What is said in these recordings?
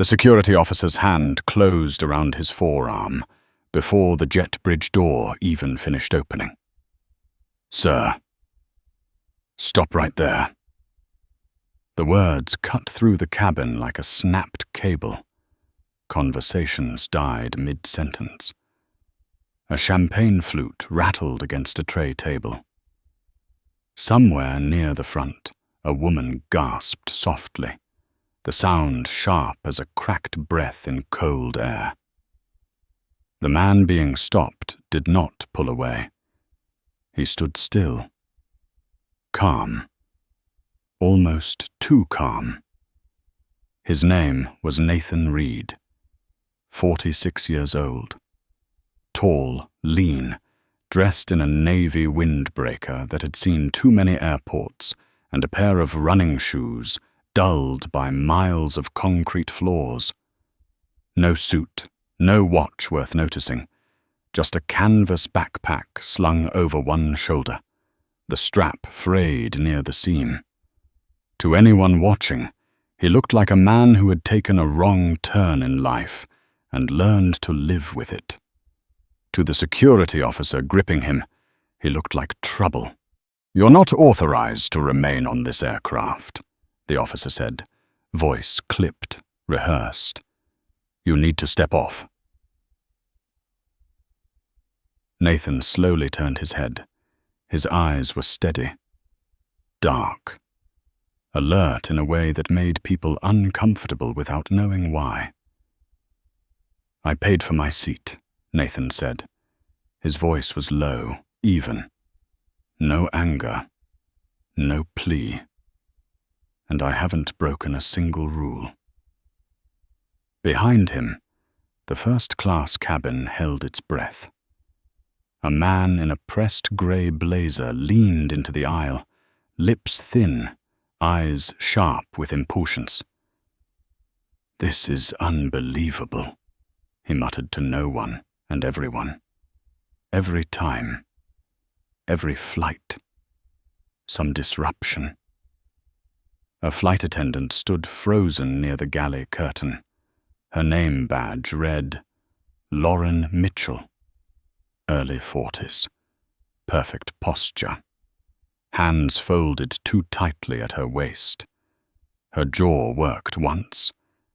The security officer's hand closed around his forearm before the jet bridge door even finished opening. "Sir, stop right there." The words cut through the cabin like a snapped cable. Conversations died mid-sentence. A champagne flute rattled against a tray table. Somewhere near the front, a woman gasped softly, the sound sharp as a cracked breath in cold air. The man being stopped did not pull away. He stood still, calm, almost too calm. His name was Nathan Reed, 46 years old. Tall, lean, dressed in a navy windbreaker that had seen too many airports and a pair of running shoes dulled by miles of concrete floors. No suit, no watch worth noticing, just a canvas backpack slung over one shoulder, the strap frayed near the seam. To anyone watching, he looked like a man who had taken a wrong turn in life and learned to live with it. To the security officer gripping him, he looked like trouble. "You're not authorized to remain on this aircraft," the officer said, voice clipped, rehearsed. "You need to step off." Nathan slowly turned his head. His eyes were steady, dark, alert in a way that made people uncomfortable without knowing why. "I paid for my seat," Nathan said. His voice was low, even. No anger, no plea. "And I haven't broken a single rule." Behind him, the first-class cabin held its breath. A man in a pressed grey blazer leaned into the aisle, lips thin, eyes sharp with impatience. "This is unbelievable," he muttered to no one and everyone. Every time, every flight, some disruption. A flight attendant stood frozen near the galley curtain. Her name badge read, Lauren Mitchell, early 40s, perfect posture, hands folded too tightly at her waist. Her jaw worked once,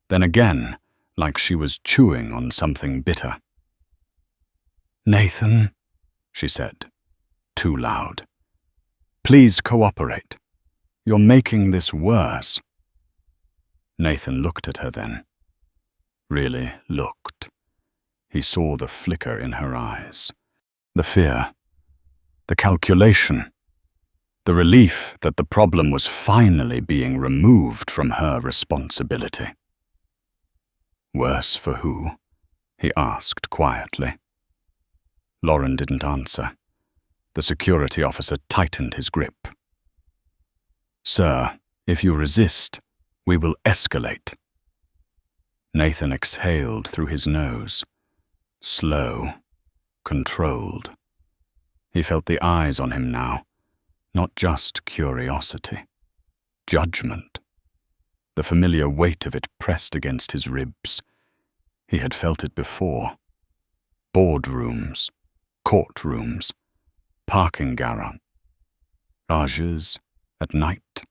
then again, like she was chewing on something bitter. "Nathan," she said, too loud. "Please cooperate. You're making this worse." Nathan looked at her then. Really looked. He saw the flicker in her eyes. The fear. The calculation. The relief that the problem was finally being removed from her responsibility. "Worse for who?" he asked quietly. Lauren didn't answer. The security officer tightened his grip. "Sir, if you resist, we will escalate." Nathan exhaled through his nose. Slow, controlled. He felt the eyes on him now, not just curiosity, judgment. The familiar weight of it pressed against his ribs. He had felt it before. Boardrooms, courtrooms, parking garages, at night,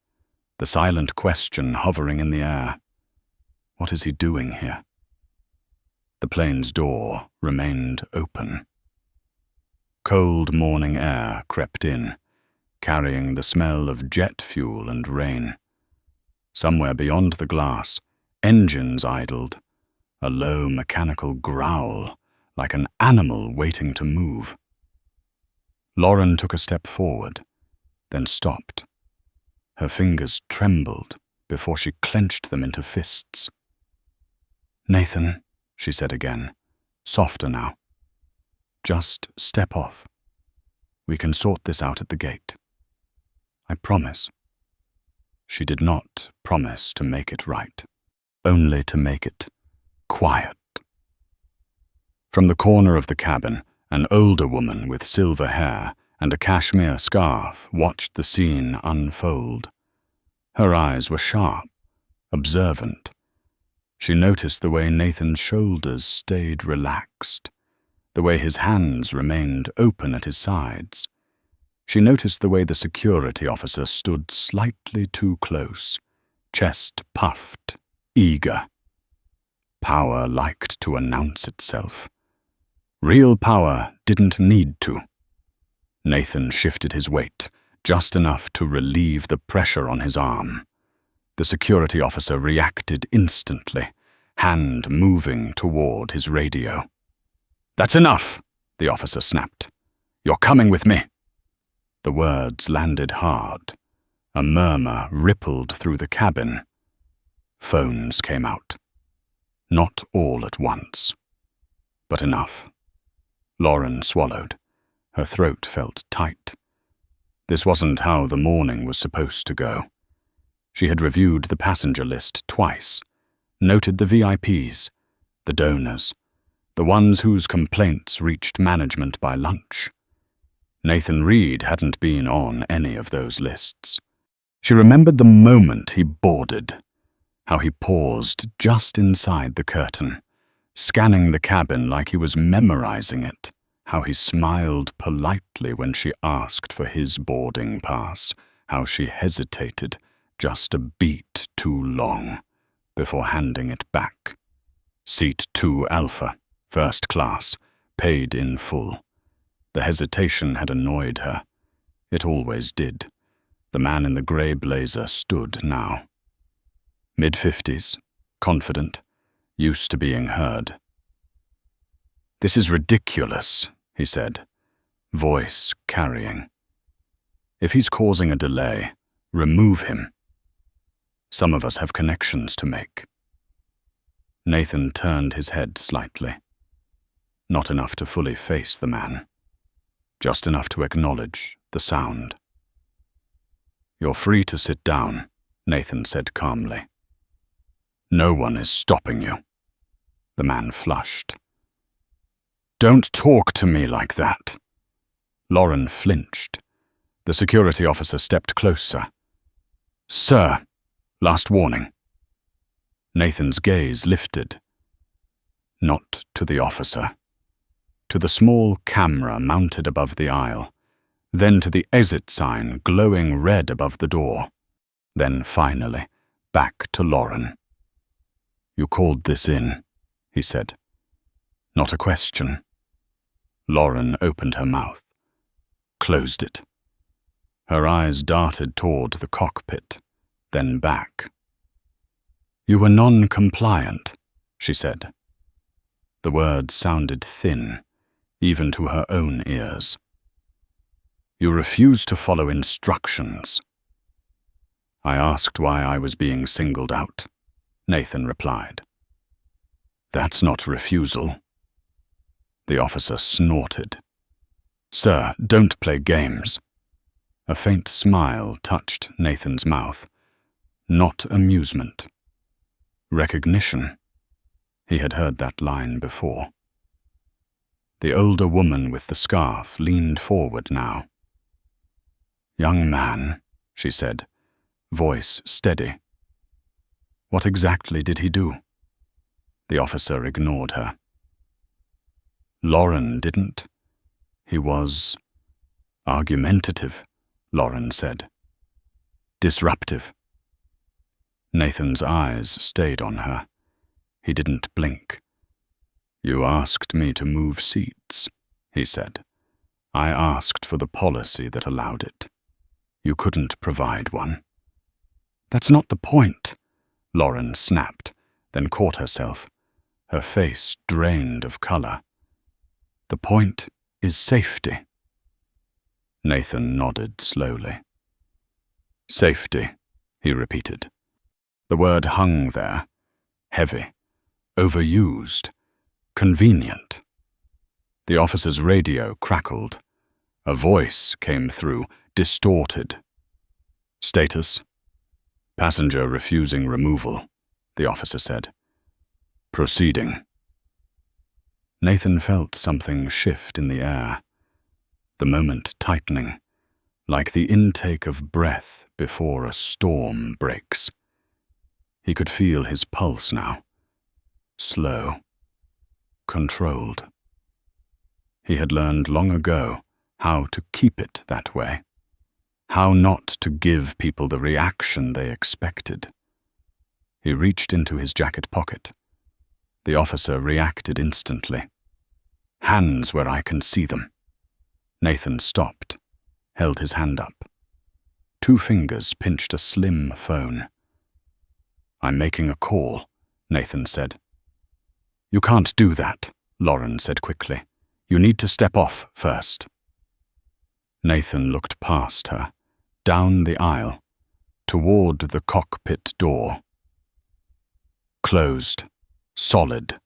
the silent question hovering in the air. What is he doing here? The plane's door remained open. Cold morning air crept in, carrying the smell of jet fuel and rain. Somewhere beyond the glass, engines idled, a low mechanical growl, like an animal waiting to move. Lauren took a step forward, then stopped. Her fingers trembled before she clenched them into fists. "Nathan," she said again, softer now. "Just step off. We can sort this out at the gate. I promise." She did not promise to make it right, only to make it quiet. From the corner of the cabin, an older woman with silver hair and a cashmere scarf watched the scene unfold. Her eyes were sharp, observant. She noticed the way Nathan's shoulders stayed relaxed, the way his hands remained open at his sides. She noticed the way the security officer stood slightly too close, chest puffed, eager. Power liked to announce itself. Real power didn't need to. Nathan shifted his weight, just enough to relieve the pressure on his arm. The security officer reacted instantly, hand moving toward his radio. "That's enough," the officer snapped. "You're coming with me." The words landed hard. A murmur rippled through the cabin. Phones came out. Not all at once, but enough. Lauren swallowed. Her throat felt tight. This wasn't how the morning was supposed to go. She had reviewed the passenger list twice, noted the VIPs, the donors, the ones whose complaints reached management by lunch. Nathan Reed hadn't been on any of those lists. She remembered the moment he boarded, how he paused just inside the curtain, scanning the cabin like he was memorizing it, how he smiled politely when she asked for his boarding pass, how she hesitated just a beat too long before handing it back. Seat 2 Alpha, first class, paid in full. The hesitation had annoyed her. It always did. The man in the grey blazer stood now. Mid-50s, confident, used to being heard. "This is ridiculous," he said, voice carrying. "If he's causing a delay, remove him. Some of us have connections to make." Nathan turned his head slightly. Not enough to fully face the man. Just enough to acknowledge the sound. "You're free to sit down," Nathan said calmly. "No one is stopping you." The man flushed. "Don't talk to me like that." Lauren flinched. The security officer stepped closer. "Sir, last warning." Nathan's gaze lifted. Not to the officer. To the small camera mounted above the aisle, then to the exit sign glowing red above the door, then finally back to Lauren. "You called this in," he said. Not a question. Lauren opened her mouth, closed it. Her eyes darted toward the cockpit, then back. "You were non-compliant," she said. The words sounded thin, even to her own ears. "You refused to follow instructions." "I asked why I was being singled out," Nathan replied. "That's not refusal." The officer snorted. "Sir, don't play games." A faint smile touched Nathan's mouth. Not amusement. Recognition. He had heard that line before. The older woman with the scarf leaned forward now. "Young man," she said, voice steady. "What exactly did he do?" The officer ignored her. "Lauren didn't. He was argumentative," Lauren said. "Disruptive." Nathan's eyes stayed on her. He didn't blink. "You asked me to move seats," he said. "I asked for the policy that allowed it. You couldn't provide one." "That's not the point," Lauren snapped, then caught herself, her face drained of color. "The point is safety." Nathan nodded slowly. "Safety," he repeated. The word hung there, heavy, overused, convenient. The officer's radio crackled. A voice came through, distorted. "Status? Passenger refusing removal," the officer said. "Proceeding." Nathan felt something shift in the air, the moment tightening, like the intake of breath before a storm breaks. He could feel his pulse now, slow, controlled. He had learned long ago how to keep it that way, how not to give people the reaction they expected. He reached into his jacket pocket. The officer reacted instantly. "Hands where I can see them." Nathan stopped, held his hand up. 2 fingers pinched a slim phone. "I'm making a call," Nathan said. "You can't do that," Lauren said quickly. "You need to step off first." Nathan looked past her, down the aisle, toward the cockpit door. Closed, solid,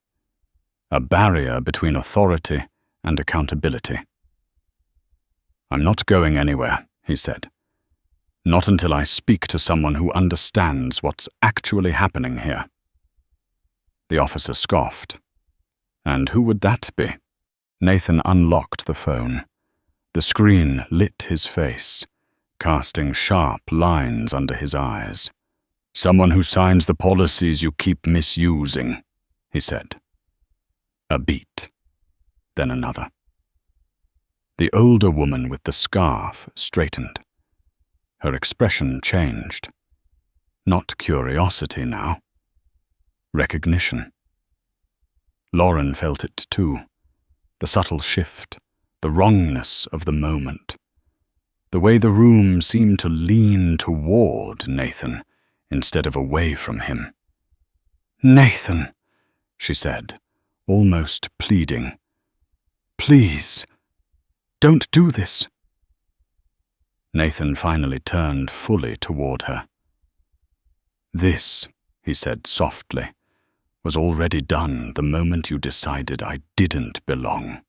a barrier between authority and accountability. "I'm not going anywhere," he said. "Not until I speak to someone who understands what's actually happening here." The officer scoffed. "And who would that be?" Nathan unlocked the phone. The screen lit his face, casting sharp lines under his eyes. "Someone who signs the policies you keep misusing," he said. A beat, then another. The older woman with the scarf straightened. Her expression changed. Not curiosity now. Recognition. Lauren felt it too. The subtle shift, the wrongness of the moment. The way the room seemed to lean toward Nathan instead of away from him. "Nathan," she said, almost pleading. "Please, don't do this." Nathan finally turned fully toward her. "This," he said softly, "was already done the moment you decided I didn't belong."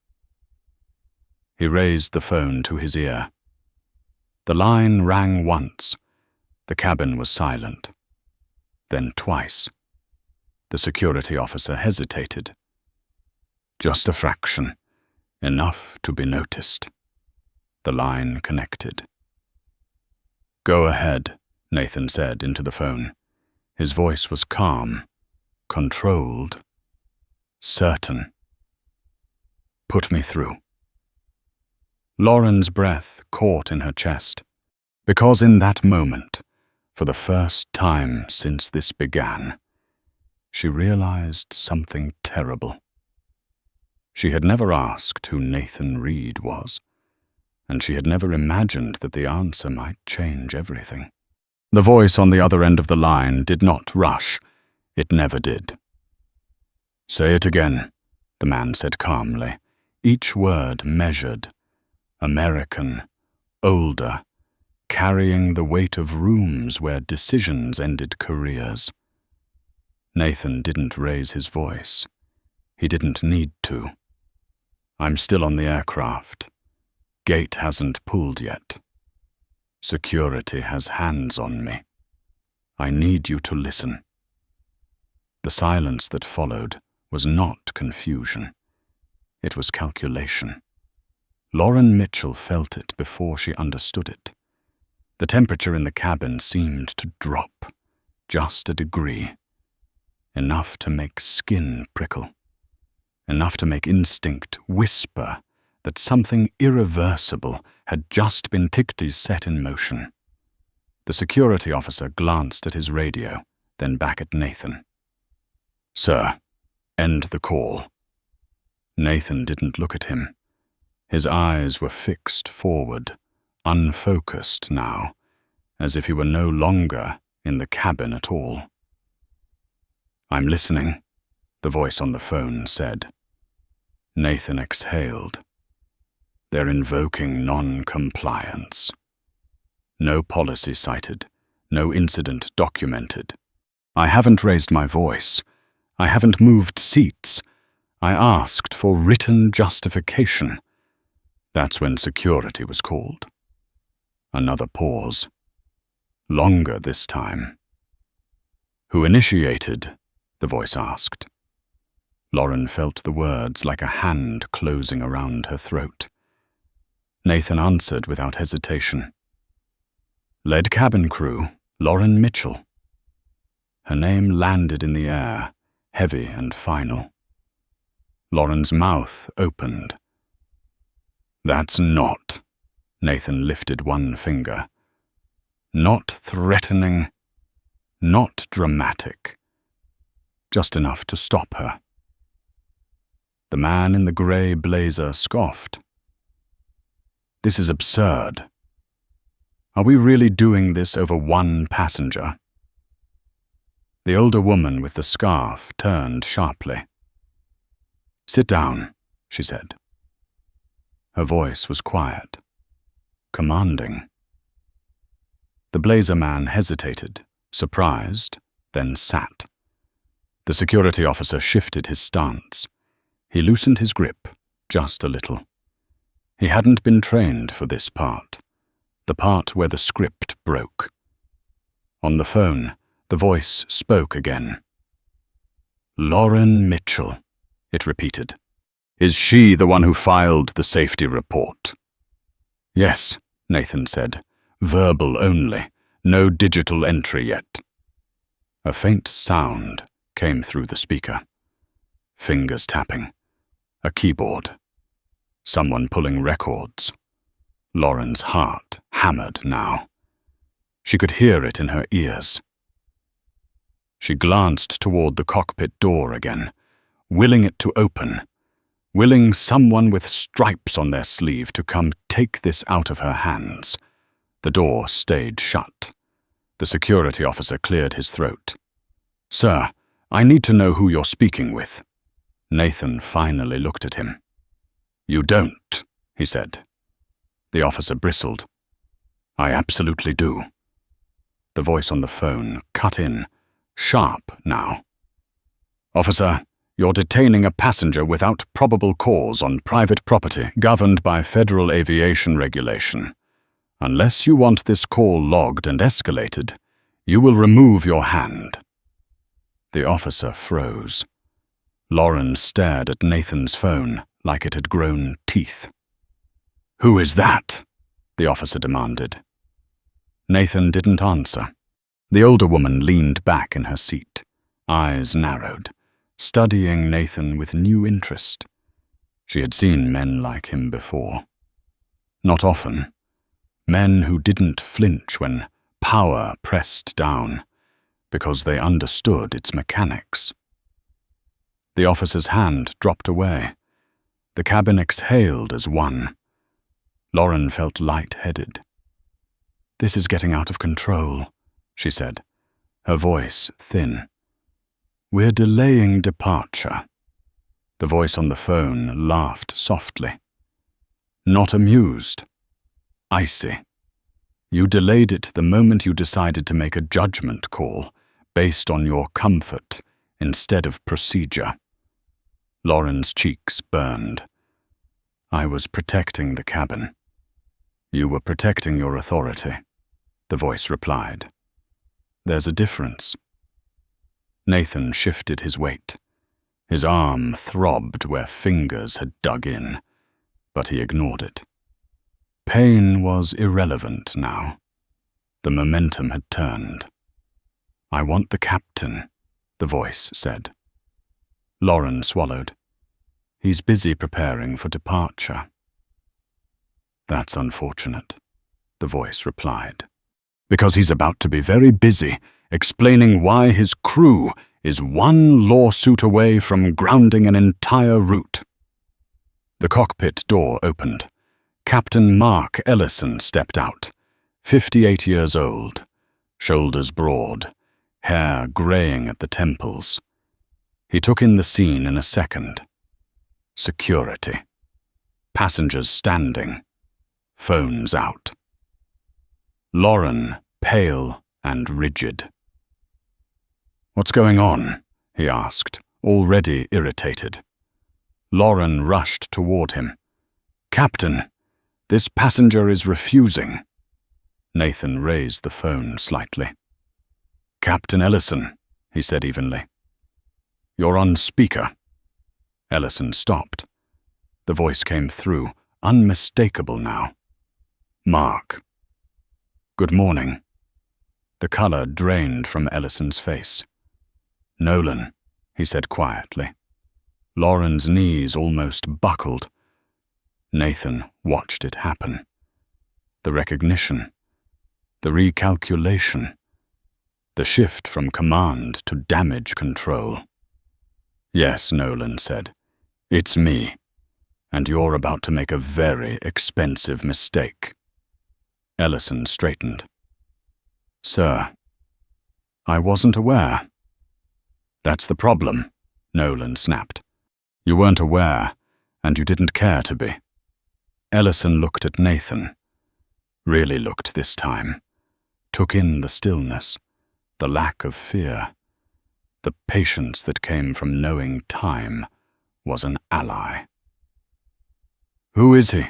He raised the phone to his ear. The line rang once. The cabin was silent. Then twice. The security officer hesitated. Just a fraction, enough to be noticed. The line connected. "Go ahead," Nathan said into the phone. His voice was calm, controlled, certain. "Put me through." Lauren's breath caught in her chest, because in that moment, for the first time since this began, she realized something terrible. She had never asked who Nathan Reed was, and she had never imagined that the answer might change everything. The voice on the other end of the line did not rush. It never did. "Say it again," the man said calmly, each word measured. American, older, carrying the weight of rooms where decisions ended careers. Nathan didn't raise his voice. He didn't need to. "I'm still on the aircraft. Gate hasn't pulled yet. Security has hands on me. I need you to listen." The silence that followed was not confusion. It was calculation. Lauren Mitchell felt it before she understood it. The temperature in the cabin seemed to drop, just a degree. Enough to make skin prickle. Enough to make instinct whisper that something irreversible had just been tickety set in motion. The security officer glanced at his radio, then back at Nathan. "Sir, end the call." Nathan didn't look at him. His eyes were fixed forward, unfocused now, as if he were no longer in the cabin at all. "I'm listening," the voice on the phone said. Nathan exhaled. "They're invoking non-compliance. No policy cited, no incident documented. I haven't raised my voice. I haven't moved seats. I asked for written justification." That's when security was called. Another pause. Longer this time. "Who initiated?" the voice asked. Lauren felt the words like a hand closing around her throat. Nathan answered without hesitation. "Lead cabin crew, Lauren Mitchell." Her name landed in the air, heavy and final. Lauren's mouth opened. "That's not," Nathan lifted one finger. "Not threatening, not dramatic. Just enough to stop her." The man in the grey blazer scoffed. "This is absurd. Are we really doing this over one passenger?" The older woman with the scarf turned sharply. "Sit down," she said. Her voice was quiet, commanding. The blazer man hesitated, surprised, then sat. The security officer shifted his stance. He loosened his grip, just a little. He hadn't been trained for this part, the part where the script broke. On the phone, the voice spoke again. "Lauren Mitchell," it repeated. "Is she the one who filed the safety report?" "Yes," Nathan said. "Verbal only. No digital entry yet." A faint sound came through the speaker. Fingers tapping. A keyboard. Someone pulling records. Lauren's heart hammered now. She could hear it in her ears. She glanced toward the cockpit door again, willing it to open, willing someone with stripes on their sleeve to come take this out of her hands. The door stayed shut. The security officer cleared his throat. "Sir, I need to know who you're speaking with." Nathan finally looked at him. "You don't," he said. The officer bristled. "I absolutely do." The voice on the phone cut in, sharp now. "Officer, you're detaining a passenger without probable cause on private property governed by federal aviation regulation. Unless you want this call logged and escalated, you will remove your hand." The officer froze. Lauren stared at Nathan's phone like it had grown teeth. "Who is that?" the officer demanded. Nathan didn't answer. The older woman leaned back in her seat, eyes narrowed, studying Nathan with new interest. She had seen men like him before. Not often. Men who didn't flinch when power pressed down, because they understood its mechanics. The officer's hand dropped away. The cabin exhaled as one. Lauren felt light-headed. "This is getting out of control," she said, her voice thin. "We're delaying departure." The voice on the phone laughed softly. Not amused. Icy. "You delayed it the moment you decided to make a judgment call based on your comfort instead of procedure." Lauren's cheeks burned. "I was protecting the cabin." "You were protecting your authority," the voice replied. "There's a difference." Nathan shifted his weight. His arm throbbed where fingers had dug in, but he ignored it. Pain was irrelevant now. The momentum had turned. "I want the captain," the voice said. Lauren swallowed. "He's busy preparing for departure." "That's unfortunate," the voice replied. "Because he's about to be very busy explaining why his crew is one lawsuit away from grounding an entire route." The cockpit door opened. Captain Mark Ellison stepped out, 58 years old, shoulders broad, hair graying at the temples. He took in the scene in a second. Security. Passengers standing. Phones out. Lauren, pale and rigid. "What's going on?" he asked, already irritated. Lauren rushed toward him. "Captain, this passenger is refusing." Nathan raised the phone slightly. "Captain Ellison," he said evenly. "You're on speaker." Ellison stopped. The voice came through, unmistakable now. "Mark." "Good morning." The color drained from Ellison's face. "Nolan," he said quietly. Lauren's knees almost buckled. Nathan watched it happen. The recognition, the recalculation, the shift from command to damage control. Yes, Nolan said, it's me, and you're about to make a very expensive mistake. Ellison straightened. Sir, I wasn't aware. That's the problem, Nolan snapped. You weren't aware, and you didn't care to be. Ellison looked at Nathan, really looked this time, took in the stillness, the lack of fear, the patience that came from knowing time was an ally. Who is he?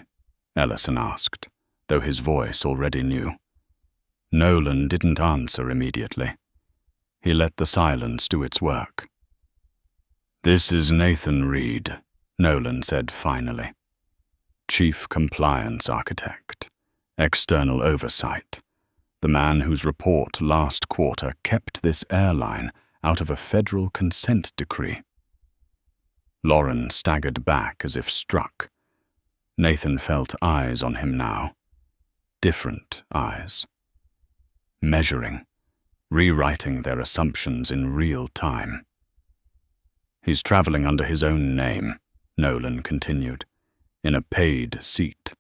Ellison asked, though his voice already knew. Nolan didn't answer immediately. He let the silence do its work. This is Nathan Reed, Nolan said finally. Chief Compliance Architect, External Oversight, the man whose report last quarter kept this airline out of a federal consent decree. Lauren staggered back as if struck. Nathan felt eyes on him now. Different eyes. Measuring, rewriting their assumptions in real time. He's traveling under his own name, Nolan continued, in a paid seat,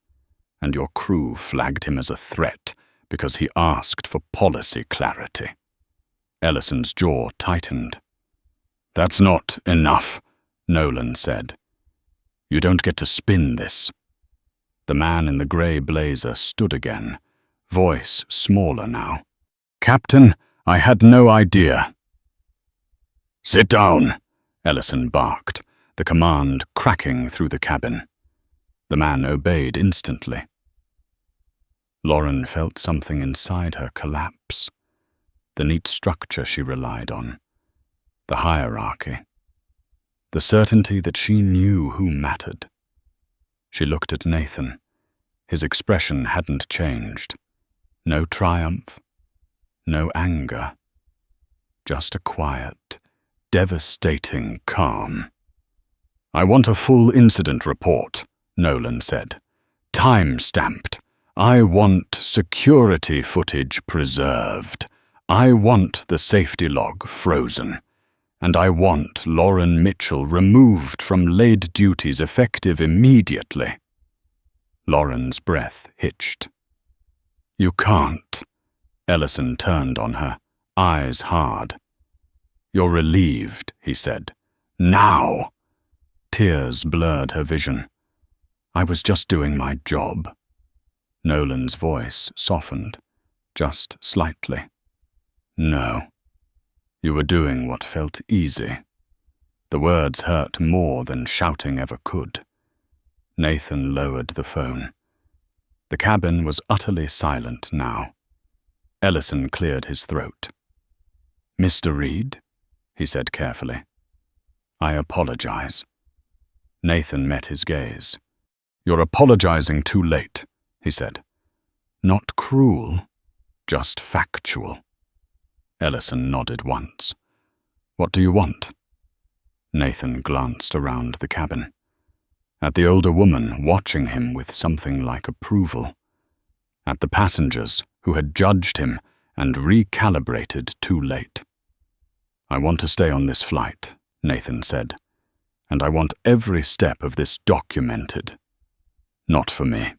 and your crew flagged him as a threat because he asked for policy clarity. Ellison's jaw tightened. That's not enough, Nolan said. You don't get to spin this. The man in the grey blazer stood again, voice smaller now. Captain, I had no idea. Sit down, Ellison barked, the command cracking through the cabin. The man obeyed instantly. Lauren felt something inside her collapse. The neat structure she relied on. The hierarchy. The certainty that she knew who mattered. She looked at Nathan. His expression hadn't changed. No triumph. No anger. Just a quiet, devastating calm. I want a full incident report, Nolan said. Time-stamped. I want security footage preserved. I want the safety log frozen. And I want Lauren Mitchell removed from laid duties effective immediately. Lauren's breath hitched. You can't. Ellison turned on her, eyes hard. You're relieved, he said. Now. Tears blurred her vision. I was just doing my job. Nolan's voice softened, just slightly. No. You were doing what felt easy. The words hurt more than shouting ever could. Nathan lowered the phone. The cabin was utterly silent now. Ellison cleared his throat. Mr. Reed, he said carefully. I apologize. Nathan met his gaze. You're apologizing too late, he said. Not cruel, just factual. Ellison nodded once. What do you want? Nathan glanced around the cabin, at the older woman watching him with something like approval, at the passengers who had judged him and recalibrated too late. I want to stay on this flight, Nathan said, and I want every step of this documented. Not for me.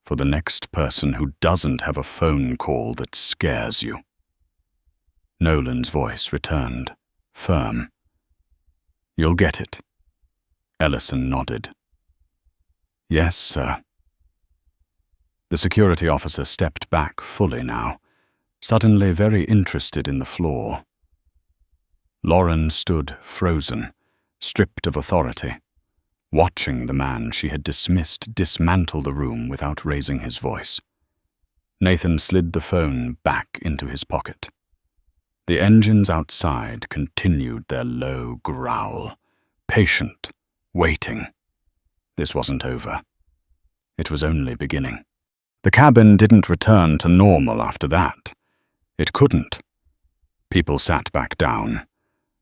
For the next person who doesn't have a phone call that scares you. Nolan's voice returned, firm. You'll get it. Ellison nodded. Yes, sir. The security officer stepped back fully now, suddenly very interested in the floor. Lauren stood frozen, stripped of authority, watching the man she had dismissed dismantle the room without raising his voice. Nathan slid the phone back into his pocket. The engines outside continued their low growl, patient, waiting. This wasn't over. It was only beginning. The cabin didn't return to normal after that. It couldn't. People sat back down.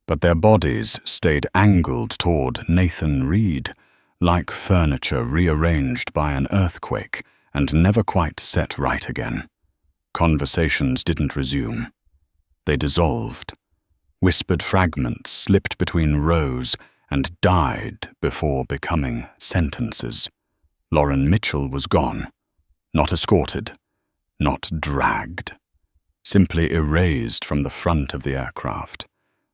but their bodies stayed angled toward Nathan Reed, like furniture rearranged by an earthquake and never quite set right again. Conversations didn't resume. They dissolved. Whispered fragments slipped between rows and died before becoming sentences. Lauren Mitchell was gone, not escorted, not dragged, simply erased from the front of the aircraft,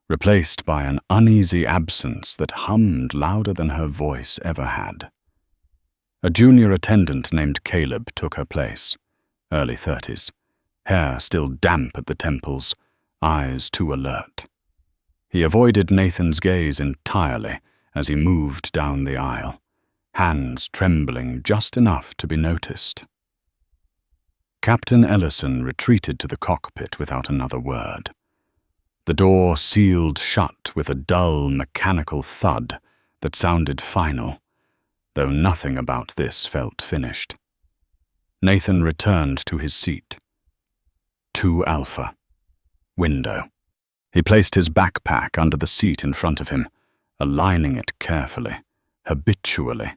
replaced by an uneasy absence that hummed louder than her voice ever had. A junior attendant named Caleb took her place, early 30s, hair still damp at the temples, eyes too alert. He avoided Nathan's gaze entirely as he moved down the aisle, hands trembling just enough to be noticed. Captain Ellison retreated to the cockpit without another word. The door sealed shut with a dull, mechanical thud that sounded final, though nothing about this felt finished. Nathan returned to his seat. 2 Alpha. Window. He placed his backpack under the seat in front of him, aligning it carefully, habitually,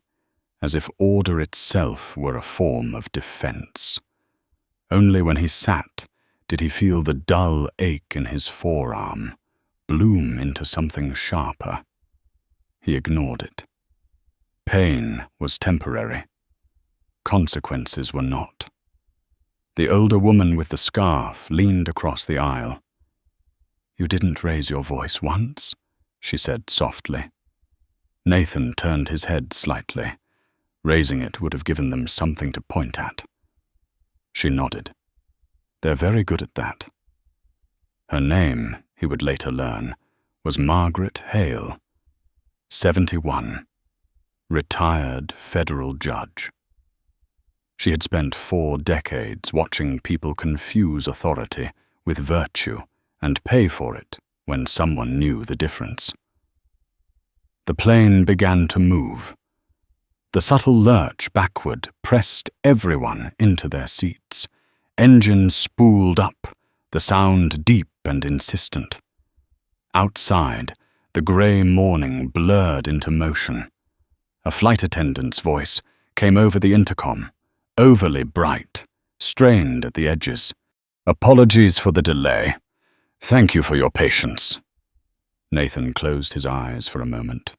as if order itself were a form of defense. Only when he sat did he feel the dull ache in his forearm bloom into something sharper. He ignored it. Pain was temporary. Consequences were not. The older woman with the scarf leaned across the aisle. "You didn't raise your voice once," she said softly. Nathan turned his head slightly. Raising it would have given them something to point at. She nodded. They're very good at that. Her name, he would later learn, was Margaret Hale, 71, retired federal judge. She had spent 4 decades watching people confuse authority with virtue and pay for it when someone knew the difference. The plane began to move. The subtle lurch backward pressed everyone into their seats. Engines spooled up, the sound deep and insistent. Outside, the grey morning blurred into motion. A flight attendant's voice came over the intercom, overly bright, strained at the edges. "Apologies for the delay. Thank you for your patience." Nathan closed his eyes for a moment.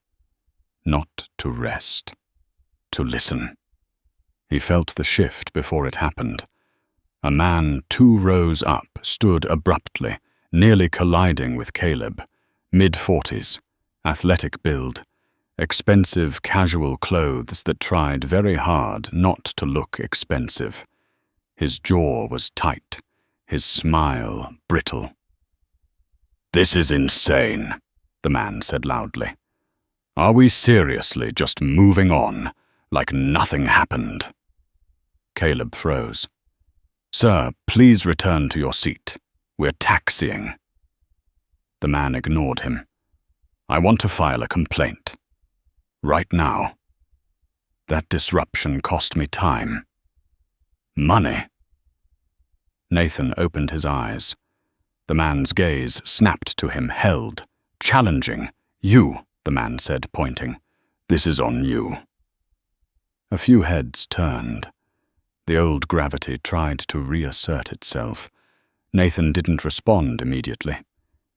Not to rest. To listen. He felt the shift before it happened. A man 2 rows up stood abruptly, nearly colliding with Caleb, mid-40s, athletic build, expensive casual clothes that tried very hard not to look expensive. His jaw was tight, his smile brittle. "This is insane," the man said loudly. "Are we seriously just moving on, like nothing happened?" Caleb froze. "Sir, please return to your seat. We're taxiing." The man ignored him. "I want to file a complaint. Right now. That disruption cost me time. Money." Nathan opened his eyes. The man's gaze snapped to him, held, challenging. "You," the man said, pointing. "This is on you." A few heads turned. The old gravity tried to reassert itself. Nathan didn't respond immediately.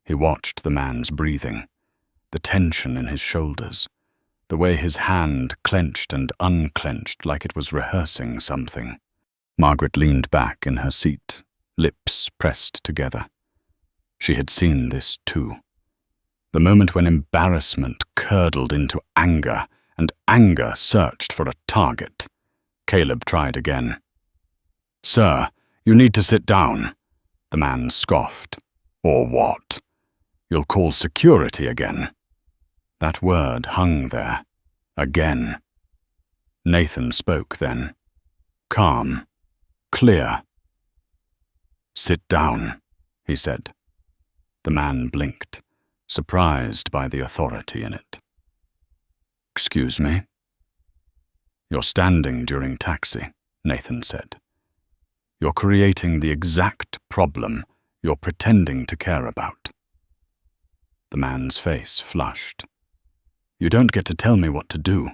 He watched the man's breathing, the tension in his shoulders, the way his hand clenched and unclenched like it was rehearsing something. Margaret leaned back in her seat, lips pressed together. She had seen this too. The moment when embarrassment curdled into anger, and anger searched for a target. Caleb tried again. "Sir, you need to sit down," the man scoffed. "Or what? You'll call security again." That word hung there. Again. Nathan spoke then. Calm. Clear. "Sit down," he said. The man blinked, surprised by the authority in it. "Excuse me?" "You're standing during taxi," Nathan said. "You're creating the exact problem you're pretending to care about." The man's face flushed. "You don't get to tell me what to do."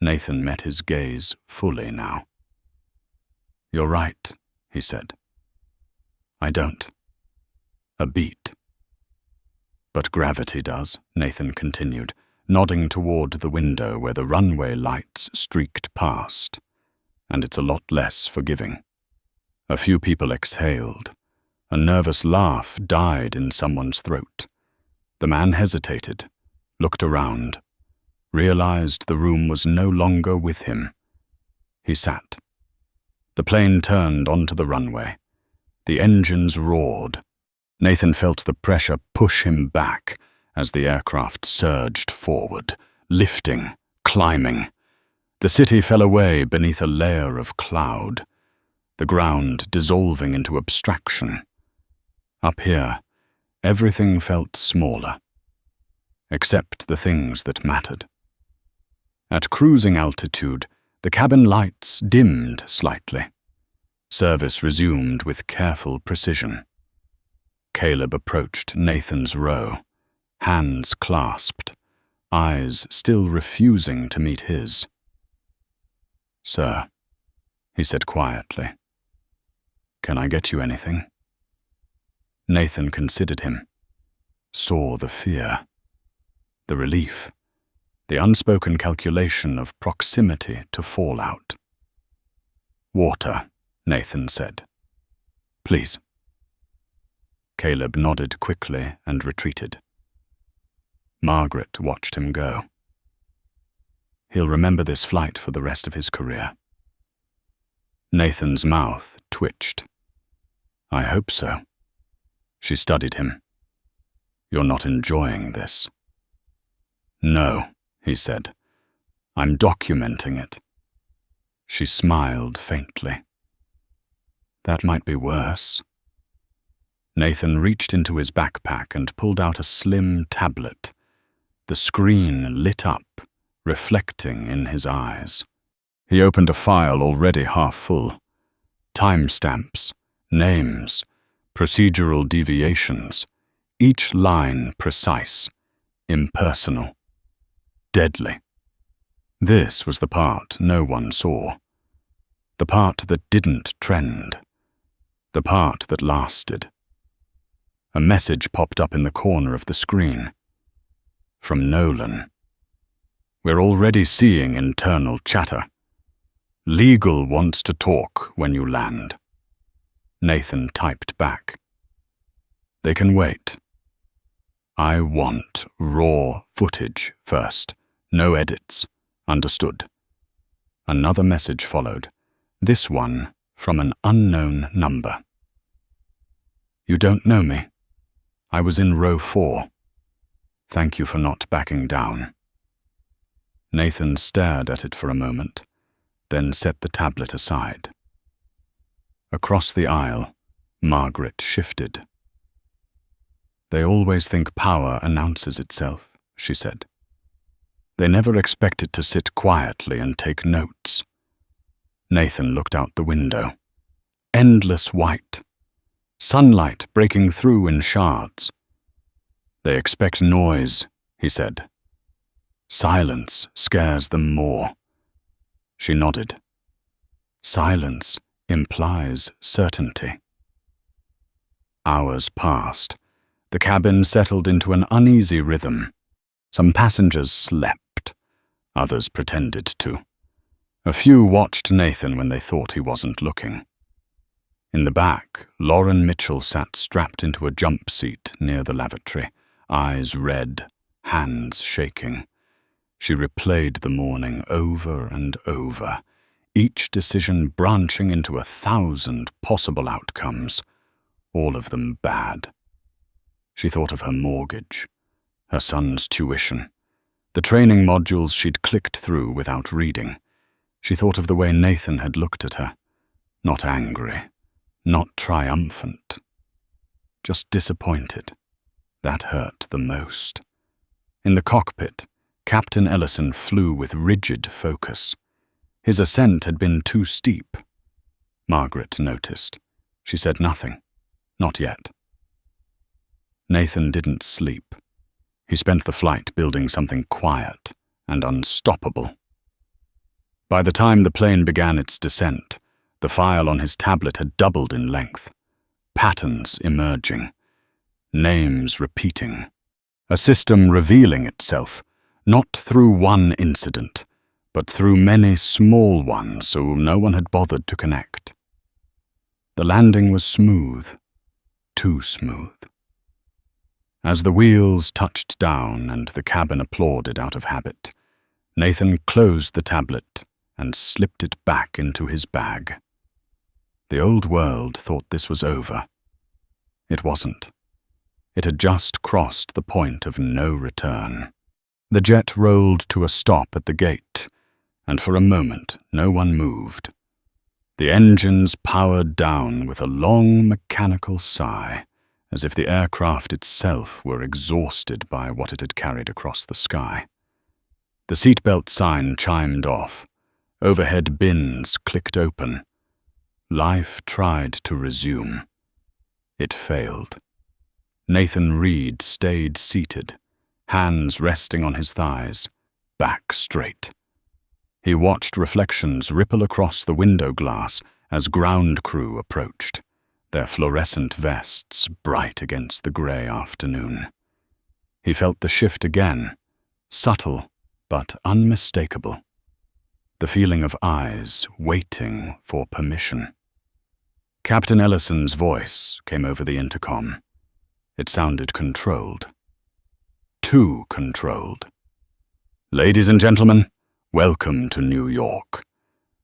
Nathan met his gaze fully now. "You're right," he said. "I don't. A beat." "But gravity does," Nathan continued, nodding toward the window where the runway lights streaked past. "And it's a lot less forgiving." A few people exhaled. A nervous laugh died in someone's throat. The man hesitated, looked around, realized the room was no longer with him. He sat. The plane turned onto the runway. The engines roared. Nathan felt the pressure push him back as the aircraft surged forward, lifting, climbing. The city fell away beneath a layer of cloud, the ground dissolving into abstraction. Up here, everything felt smaller, except the things that mattered. At cruising altitude, the cabin lights dimmed slightly. Service resumed with careful precision. Caleb approached Nathan's row, hands clasped, eyes still refusing to meet his. "Sir," he said quietly, "can I get you anything?" Nathan considered him, saw the fear, the relief, the unspoken calculation of proximity to fallout. "Water," Nathan said. "Please." Caleb nodded quickly and retreated. Margaret watched him go. He'll remember this flight for the rest of his career. Nathan's mouth twitched. "I hope so." She studied him. "You're not enjoying this." "No," he said. "I'm documenting it." She smiled faintly. "That might be worse." Nathan reached into his backpack and pulled out a slim tablet. The screen lit up, reflecting in his eyes. He opened a file already half full. Timestamps, names, procedural deviations, each line precise, impersonal, deadly. This was the part no one saw. The part that didn't trend. The part that lasted. A message popped up in the corner of the screen. From Nolan. "We're already seeing internal chatter. Legal wants to talk when you land." Nathan typed back. "They can wait. I want raw footage first. No edits. Understood." Another message followed. This one from an unknown number. "You don't know me. I was in row 4. Thank you for not backing down." Nathan stared at it for a moment, then set the tablet aside. Across the aisle, Margaret shifted. "They always think power announces itself," she said. "They never expect it to sit quietly and take notes." Nathan looked out the window. Endless white. Sunlight breaking through in shards. "They expect noise," he said. "Silence scares them more." She nodded. "Silence implies certainty." Hours passed. The cabin settled into an uneasy rhythm. Some passengers slept. Others pretended to. A few watched Nathan when they thought he wasn't looking. In the back, Lauren Mitchell sat strapped into a jump seat near the lavatory, eyes red, hands shaking. She replayed the morning over and over, each decision branching into 1,000 possible outcomes, all of them bad. She thought of her mortgage, her son's tuition, the training modules she'd clicked through without reading. She thought of the way Nathan had looked at her, not angry, not triumphant, just disappointed. That hurt the most. In the cockpit, Captain Ellison flew with rigid focus. His ascent had been too steep. Margaret noticed. She said nothing. Not yet. Nathan didn't sleep. He spent the flight building something quiet and unstoppable. By the time the plane began its descent, the file on his tablet had doubled in length, patterns emerging, names repeating, a system revealing itself, not through one incident, but through many small ones so no one had bothered to connect. The landing was smooth, too smooth. As the wheels touched down and the cabin applauded out of habit, Nathan closed the tablet and slipped it back into his bag. The old world thought this was over. It wasn't. It had just crossed the point of no return. The jet rolled to a stop at the gate, and for a moment no one moved. The engines powered down with a long mechanical sigh, as if the aircraft itself were exhausted by what it had carried across the sky. The seatbelt sign chimed off. Overhead bins clicked open. Life tried to resume. It failed. Nathan Reed stayed seated, hands resting on his thighs, back straight. He watched reflections ripple across the window glass as ground crew approached, their fluorescent vests bright against the grey afternoon. He felt the shift again, subtle but unmistakable. The feeling of eyes waiting for permission. Captain Ellison's voice came over the intercom. It sounded controlled. Too controlled. "Ladies and gentlemen, welcome to New York.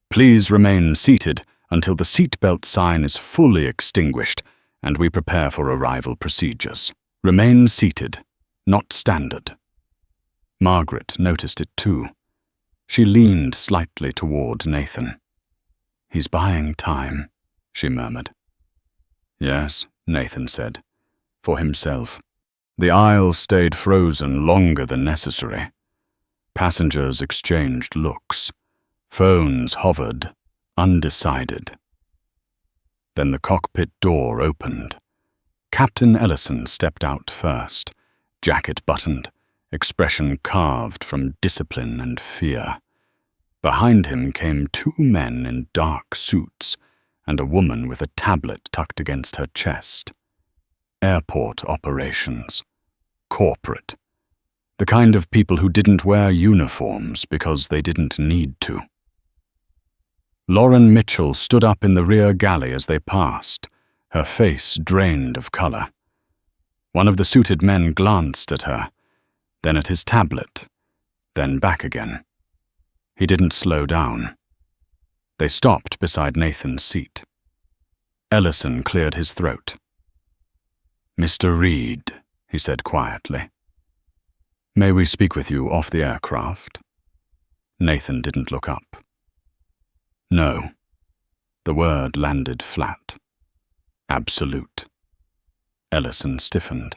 Please remain seated until the seatbelt sign is fully extinguished and we prepare for arrival procedures. Remain seated, not standard." Margaret noticed it too. She leaned slightly toward Nathan. "He's buying time," she murmured. "Yes," Nathan said, for himself. The aisle stayed frozen longer than necessary. Passengers exchanged looks. Phones hovered, undecided. Then the cockpit door opened. Captain Ellison stepped out first, jacket buttoned, expression carved from discipline and fear. Behind him came two men in dark suits and a woman with a tablet tucked against her chest. Airport operations. Corporate. The kind of people who didn't wear uniforms because they didn't need to. Lauren Mitchell stood up in the rear galley as they passed, her face drained of color. One of the suited men glanced at her, then at his tablet, then back again. He didn't slow down. They stopped beside Nathan's seat. Ellison cleared his throat. "Mr. Reed," he said quietly. "May we speak with you off the aircraft?" Nathan didn't look up. "No." The word landed flat. "Absolute." Ellison stiffened.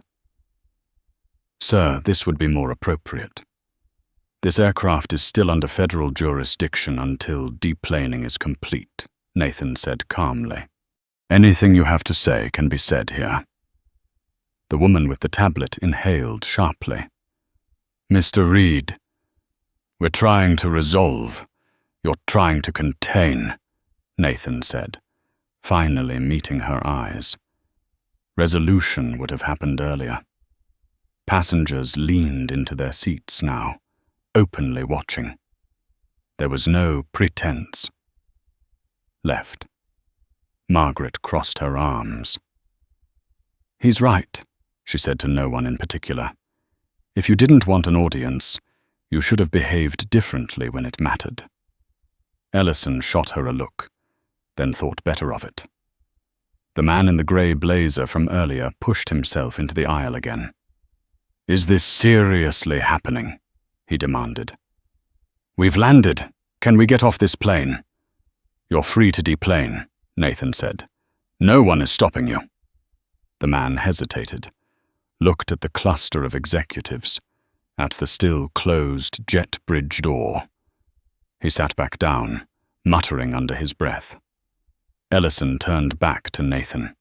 "Sir, this would be more appropriate. This aircraft is still under federal jurisdiction until deplaning is complete," Nathan said calmly. "Anything you have to say can be said here." The woman with the tablet inhaled sharply. "Mr. Reed, we're trying to resolve. You're trying to contain," Nathan said, finally meeting her eyes. Resolution would have happened earlier. Passengers leaned into their seats now, openly watching. There was no pretense. Left. Margaret crossed her arms. "He's right," she said to no one in particular. "If you didn't want an audience, you should have behaved differently when it mattered." Ellison shot her a look, then thought better of it. The man in the grey blazer from earlier pushed himself into the aisle again. "Is this seriously happening?" he demanded. "We've landed. Can we get off this plane?" "You're free to deplane," Nathan said. "No one is stopping you." The man hesitated, looked at the cluster of executives, at the still closed jet bridge door. He sat back down, muttering under his breath. Ellison turned back to Nathan.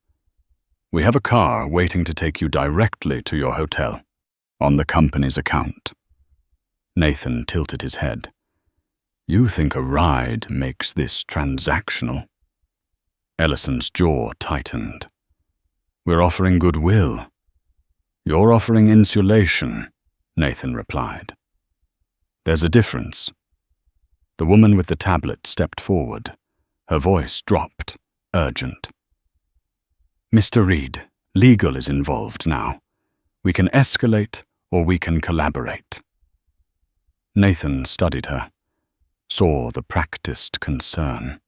We have a car waiting to take you directly to your hotel, on the company's account. Nathan tilted his head. You think a ride makes this transactional? Ellison's jaw tightened. We're offering goodwill. You're offering insulation, Nathan replied. There's a difference. The woman with the tablet stepped forward. Her voice dropped, urgent. Mr. Reed, legal is involved now. We can escalate or we can collaborate. Nathan studied her, saw the practiced concern,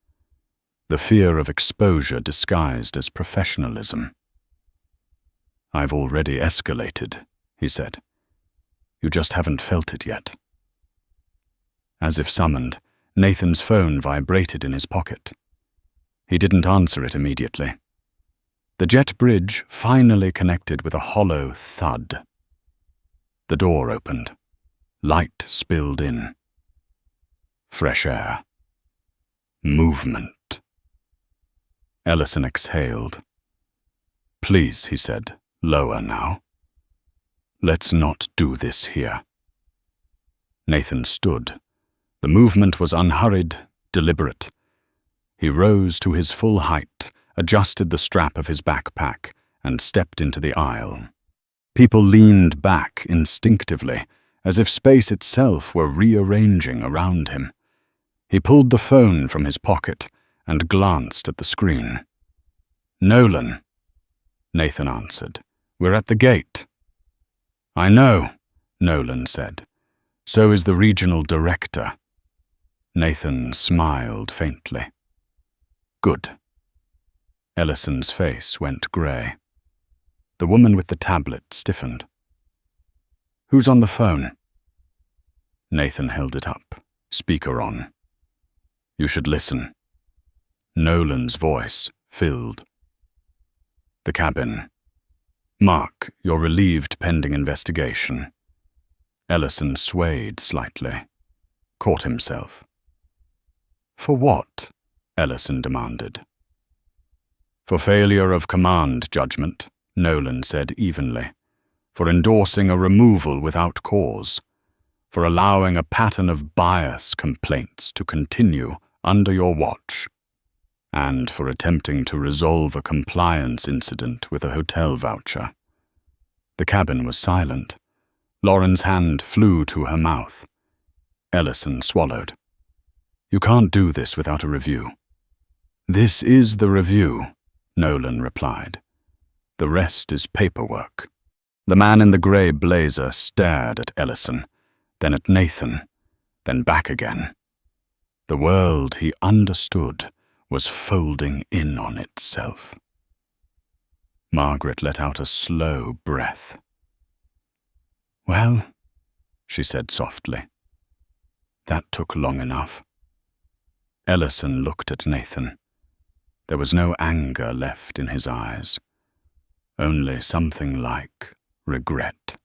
the fear of exposure disguised as professionalism. I've already escalated, he said. You just haven't felt it yet. As if summoned, Nathan's phone vibrated in his pocket. He didn't answer it immediately. The jet bridge finally connected with a hollow thud. The door opened. Light spilled in. Fresh air. Movement. Ellison exhaled. Please, he said, lower now. Let's not do this here. Nathan stood. The movement was unhurried, deliberate. He rose to his full height, adjusted the strap of his backpack, and stepped into the aisle. People leaned back instinctively, as if space itself were rearranging around him. He pulled the phone from his pocket and glanced at the screen. Nolan, Nathan answered. We're at the gate. I know, Nolan said. So is the regional director. Nathan smiled faintly. Good. Ellison's face went grey. The woman with the tablet stiffened. Who's on the phone? Nathan held it up, speaker on. You should listen. Nolan's voice filled. The cabin. Mark, you're relieved pending investigation. Ellison swayed slightly, caught himself. For what? Ellison demanded. For failure of command judgment, Nolan said evenly. For endorsing a removal without cause. For allowing a pattern of bias complaints to continue under your watch. And for attempting to resolve a compliance incident with a hotel voucher. The cabin was silent. Lauren's hand flew to her mouth. Ellison swallowed. You can't do this without a review. This is the review, Nolan replied. The rest is paperwork. The man in the grey blazer stared at Ellison, then at Nathan, then back again. The world he understood was folding in on itself. Margaret let out a slow breath. Well, she said softly. That took long enough. Ellison looked at Nathan. There was no anger left in his eyes, only something like regret.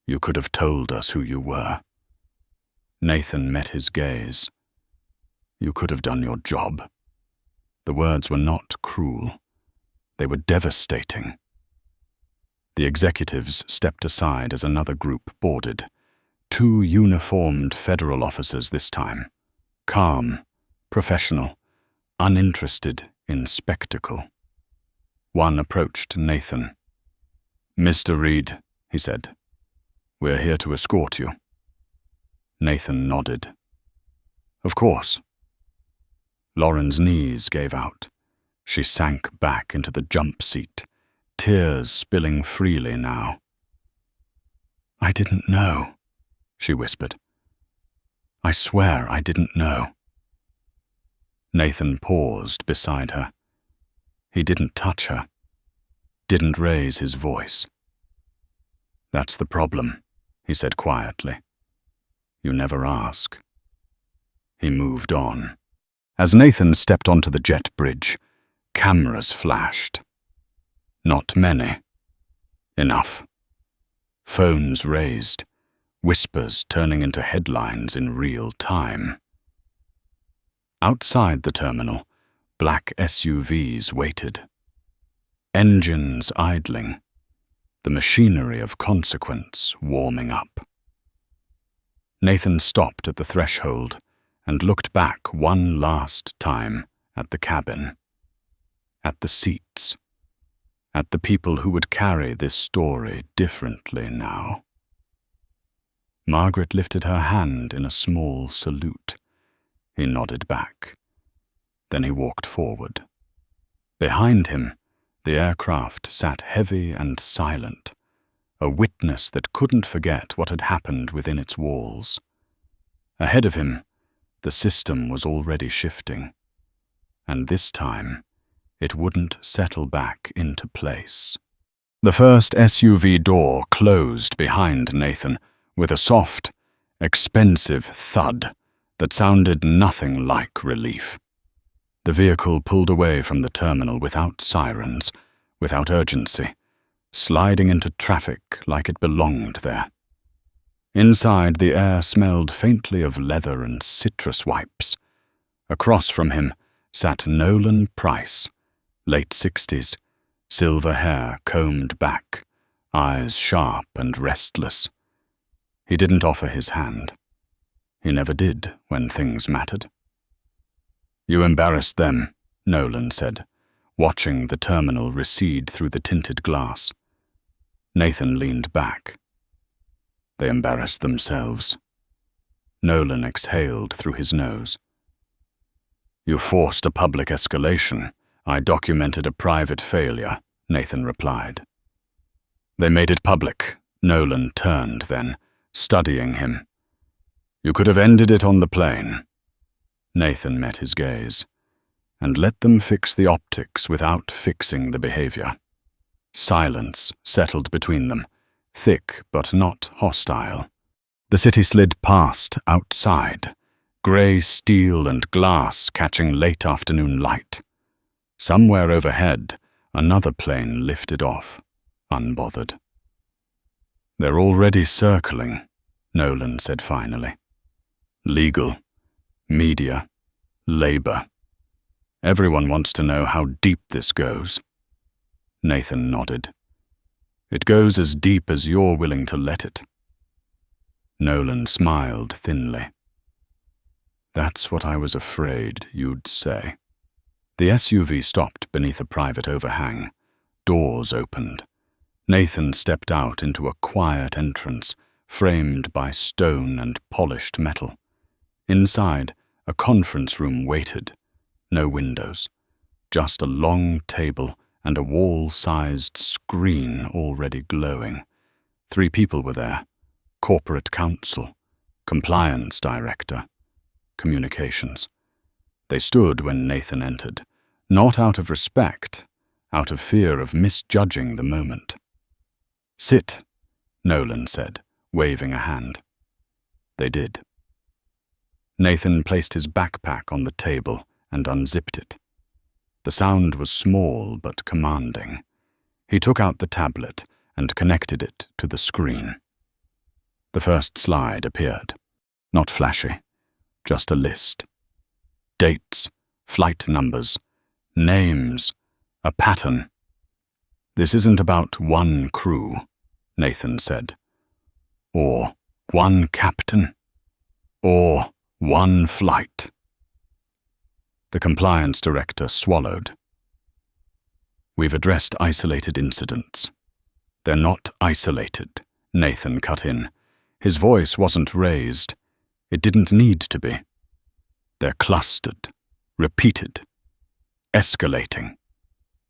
You could have told us who you were. Nathan met his gaze. You could have done your job. The words were not cruel. They were devastating. The executives stepped aside as another group boarded. 2 uniformed federal officers this time. Calm, professional, uninterested in spectacle. One approached Nathan. Mr. Reed, he said, we're here to escort you. Nathan nodded. Of course. Lauren's knees gave out. She sank back into the jump seat, tears spilling freely now. I didn't know, she whispered. I swear I didn't know. Nathan paused beside her. He didn't touch her, didn't raise his voice. That's the problem, he said quietly. You never ask. He moved on. As Nathan stepped onto the jet bridge, cameras flashed. Not many. Enough. Phones raised, whispers turning into headlines in real time. Outside the terminal, black SUVs waited. engines idling, the machinery of consequence warming up. Nathan stopped at the threshold and looked back one last time at the cabin, at the seats, at the people who would carry this story differently now. Margaret lifted her hand in a small salute. He nodded back. Then he walked forward. Behind him, the aircraft sat heavy and silent, a witness that couldn't forget what had happened within its walls. Ahead of him, the system was already shifting, and this time, it wouldn't settle back into place. The first SUV door closed behind Nathan with a soft, expensive thud that sounded nothing like relief. The vehicle pulled away from the terminal without sirens, without urgency, sliding into traffic like it belonged there. Inside, the air smelled faintly of leather and citrus wipes. Across from him sat Nolan Price, late 60s, silver hair combed back, eyes sharp and restless. He didn't offer his hand. He never did when things mattered. "You embarrassed them," Nolan said, watching the terminal recede through the tinted glass. Nathan leaned back. "They embarrassed themselves." Nolan exhaled through his nose. "You forced a public escalation. I documented a private failure," Nathan replied. "They made it public." Nolan turned then, studying him. "You could have ended it on the plane." Nathan met his gaze. "And let them fix the optics without fixing the behavior." Silence settled between them, thick but not hostile. The city slid past outside, grey steel and glass catching late afternoon light. Somewhere overhead, another plane lifted off, unbothered. "They're already circling," Nolan said finally. "Legal, media, labor. Everyone wants to know how deep this goes." Nathan nodded. "It goes as deep as you're willing to let it." Nolan smiled thinly. "That's what I was afraid you'd say." The SUV stopped beneath a private overhang. Doors opened. Nathan stepped out into a quiet entrance, framed by stone and polished metal. Inside, a conference room waited. No windows. Just a long table and a wall-sized screen already glowing. 3 people were there: corporate counsel, compliance director, communications. They stood when Nathan entered, not out of respect, out of fear of misjudging the moment. "Sit," Nolan said, waving a hand. They did. Nathan placed his backpack on the table and unzipped it. The sound was small but commanding. He took out the tablet and connected it to the screen. The first slide appeared. Not flashy, just a list. Dates, flight numbers, names, a pattern. "This isn't about one crew," Nathan said. "Or one captain. Or one flight." The compliance director swallowed. "We've addressed isolated incidents." "They're not isolated," Nathan cut in. His voice wasn't raised. It didn't need to be. "They're clustered, repeated, escalating,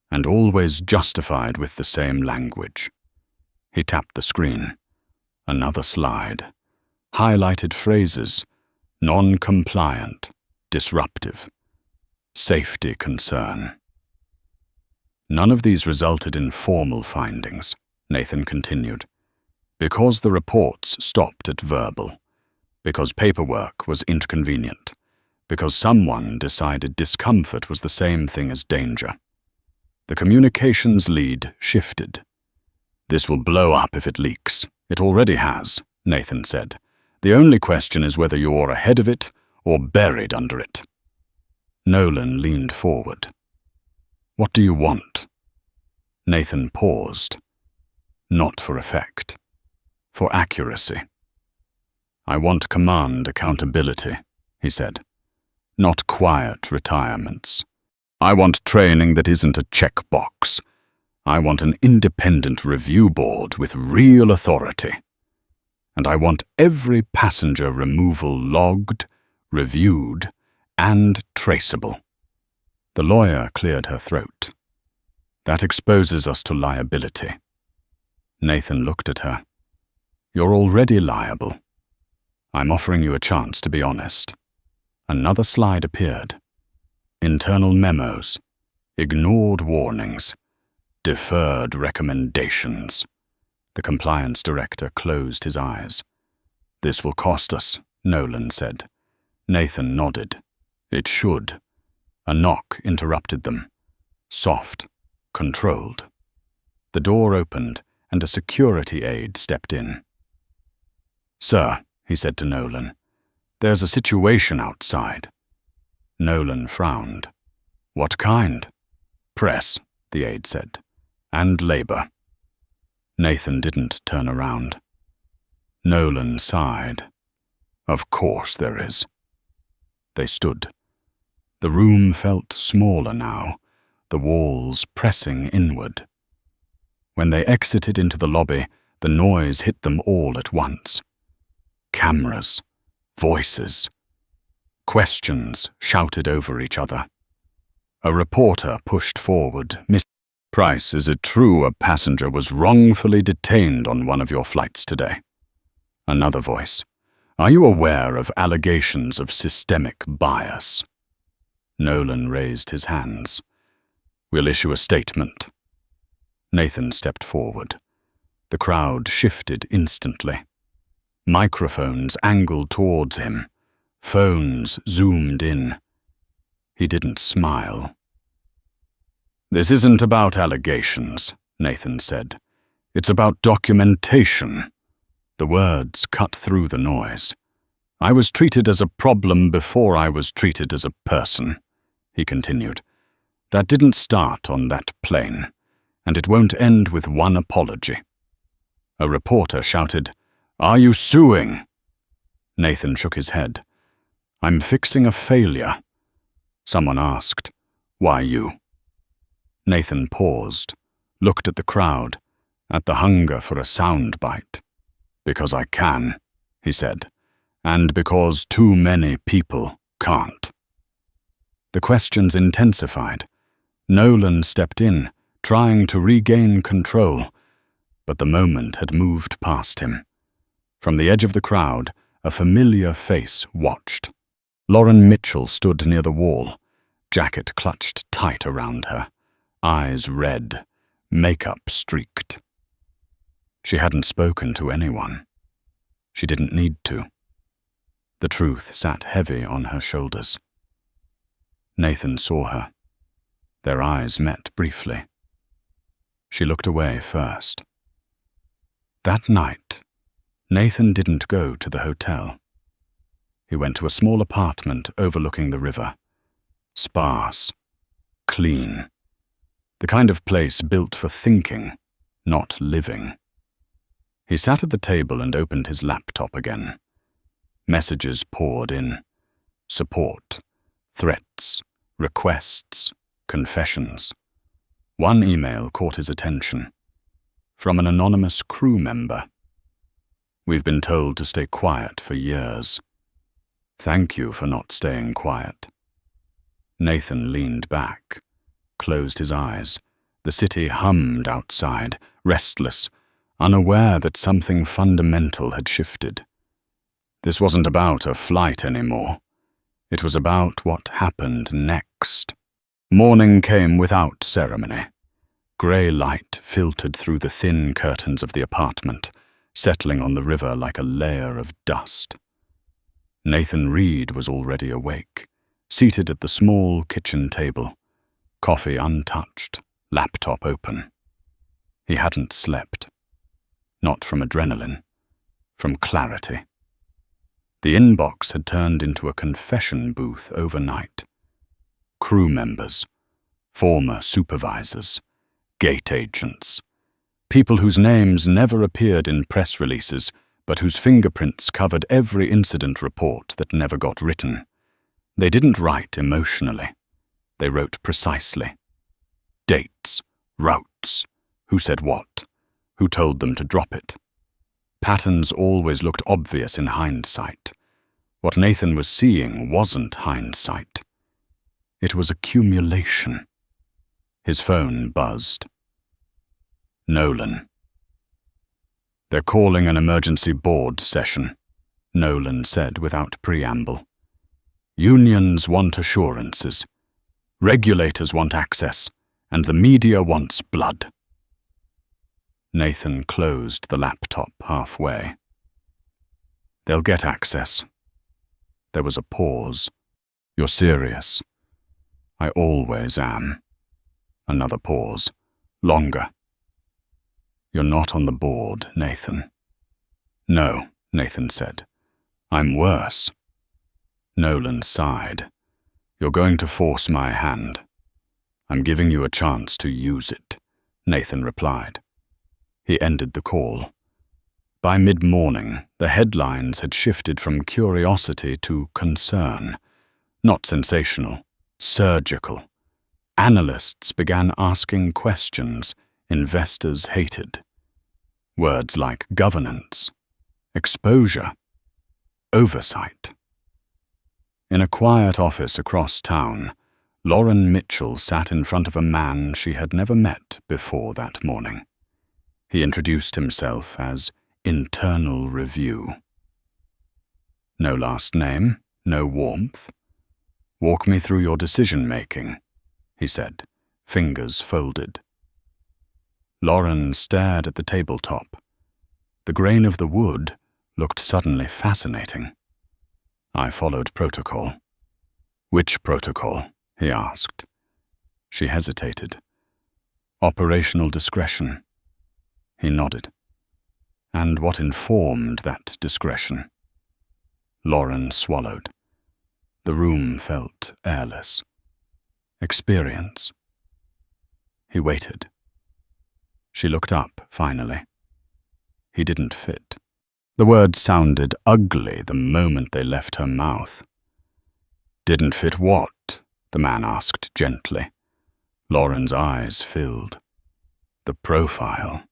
and always justified with the same language." He tapped the screen. Another slide. Highlighted phrases: non-compliant, disruptive, safety concern. "None of these resulted in formal findings," Nathan continued, "because the reports stopped at verbal, because paperwork was inconvenient, because someone decided discomfort was the same thing as danger. The communications lead shifted. This will blow up if it leaks. It already has," Nathan said. "The only question is whether you're ahead of it or buried under it." Nolan leaned forward. "What do you want?" Nathan paused. Not for effect. For accuracy. I want command accountability, he said. Not quiet retirements. I want training that isn't a checkbox. I want an independent review board with real authority. And I want every passenger removal logged, reviewed, and traceable. The lawyer cleared her throat. That exposes us to liability. Nathan looked at her. You're already liable. I'm offering you a chance to be honest. Another slide appeared. Internal memos. Ignored warnings. Deferred recommendations. The compliance director closed his eyes. This will cost us, Nolan said. Nathan nodded. It should. A knock interrupted them. Soft. Controlled. The door opened, and a security aide stepped in. Sir, he said to Nolan, there's a situation outside. Nolan frowned. What kind? Press, the aide said. And labor. Nathan didn't turn around. Nolan sighed. Of course there is. They stood. The room felt smaller now, the walls pressing inward. When they exited into the lobby, the noise hit them all at once. Cameras, voices, questions shouted over each other. A reporter pushed forward. Miss Price, is it true a passenger was wrongfully detained on one of your flights today? Another voice. Are you aware of allegations of systemic bias? Nolan raised his hands. We'll issue a statement. Nathan stepped forward. The crowd shifted instantly. Microphones angled towards him. Phones zoomed in. He didn't smile. This isn't about allegations, Nathan said. It's about documentation. The words cut through the noise. I was treated as a problem before I was treated as a person, he continued. That didn't start on that plane, and it won't end with one apology. A reporter shouted, Are you suing? Nathan shook his head. I'm fixing a failure. Someone asked, Why you? Nathan paused, looked at the crowd, at the hunger for a soundbite. Because I can, he said, and because too many people can't. The questions intensified. Nolan stepped in, trying to regain control, but the moment had moved past him. From the edge of the crowd, a familiar face watched. Lauren Mitchell stood near the wall, jacket clutched tight around her, eyes red, makeup streaked. She hadn't spoken to anyone. She didn't need to. The truth sat heavy on her shoulders. Nathan saw her. Their eyes met briefly. She looked away first. That night, Nathan didn't go to the hotel. He went to a small apartment overlooking the river. Sparse, clean. The kind of place built for thinking, not living. He sat at the table and opened his laptop again. Messages poured in. Support, threats, requests, confessions. One email caught his attention. From an anonymous crew member. We've been told to stay quiet for years. Thank you for not staying quiet. Nathan leaned back, closed his eyes. The city hummed outside, restless, unaware that something fundamental had shifted. This wasn't about a flight anymore. It was about what happened next. Morning came without ceremony. Grey light filtered through the thin curtains of the apartment, settling on the river like a layer of dust. Nathan Reed was already awake, seated at the small kitchen table, coffee untouched, laptop open. He hadn't slept. Not from adrenaline, from clarity. The inbox had turned into a confession booth overnight. Crew members, former supervisors, gate agents. People whose names never appeared in press releases, but whose fingerprints covered every incident report that never got written. They didn't write emotionally. They wrote precisely. Dates, routes, who said what, who told them to drop it. Patterns always looked obvious in hindsight. What Nathan was seeing wasn't hindsight. It was accumulation. His phone buzzed. Nolan. "They're calling an emergency board session," Nolan said without preamble. "Unions want assurances. Regulators want access, and the media wants blood." Nathan closed the laptop halfway. "They'll get access." There was a pause. "You're serious?" "I always am." Another pause. Longer. "You're not on the board, Nathan." "No," Nathan said. "I'm worse." Nolan sighed. "You're going to force my hand." "I'm giving you a chance to use it," Nathan replied. He ended the call. By mid-morning, the headlines had shifted from curiosity to concern. Not sensational, surgical. Analysts began asking questions investors hated. Words like governance, exposure, oversight. In a quiet office across town, Lauren Mitchell sat in front of a man she had never met before that morning. He introduced himself as Internal Review. No last name, no warmth. "Walk me through your decision-making," he said, fingers folded. Lauren stared at the tabletop. The grain of the wood looked suddenly fascinating. "I followed protocol." "Which protocol?" he asked. She hesitated. "Operational discretion." He nodded. "And what informed that discretion?" Lauren swallowed. The room felt airless. "Experience." He waited. She looked up, finally. He didn't fit. The words sounded ugly the moment they left her mouth. "Didn't fit what?" the man asked gently. Lauren's eyes filled. "The profile."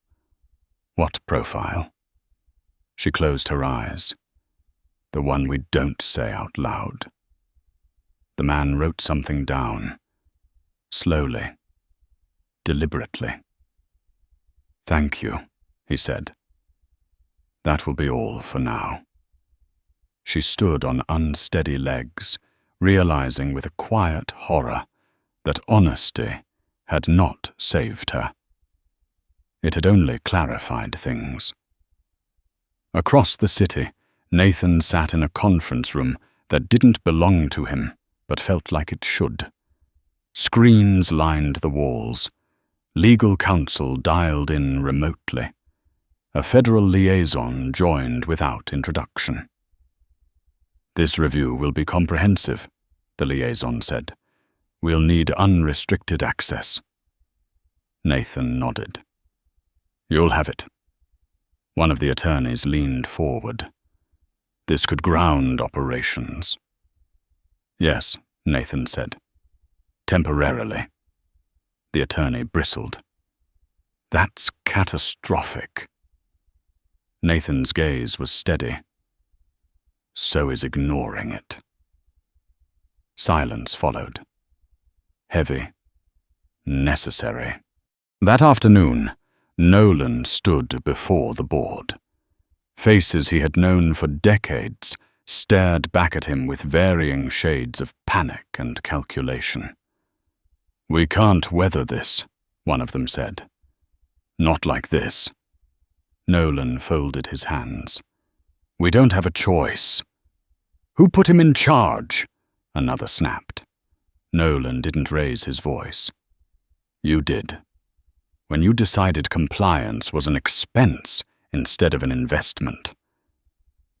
"What profile?" She closed her eyes. "The one we don't say out loud." The man wrote something down. Slowly. Deliberately. "Thank you," he said. "That will be all for now." She stood on unsteady legs, realizing with a quiet horror that honesty had not saved her. It had only clarified things. Across the city, Nathan sat in a conference room that didn't belong to him, but felt like it should. Screens lined the walls. Legal counsel dialed in remotely. A federal liaison joined without introduction. "This review will be comprehensive," the liaison said. "We'll need unrestricted access." Nathan nodded. "You'll have it." One of the attorneys leaned forward. "This could ground operations." "Yes," Nathan said. "Temporarily." The attorney bristled. "That's catastrophic." Nathan's gaze was steady. "So is ignoring it." Silence followed. Heavy. Necessary. That afternoon, Nolan stood before the board. Faces he had known for decades stared back at him with varying shades of panic and calculation. "We can't weather this," one of them said. "Not like this." Nolan folded his hands. "We don't have a choice." "Who put him in charge?" another snapped. Nolan didn't raise his voice. "You did. When you decided compliance was an expense instead of an investment."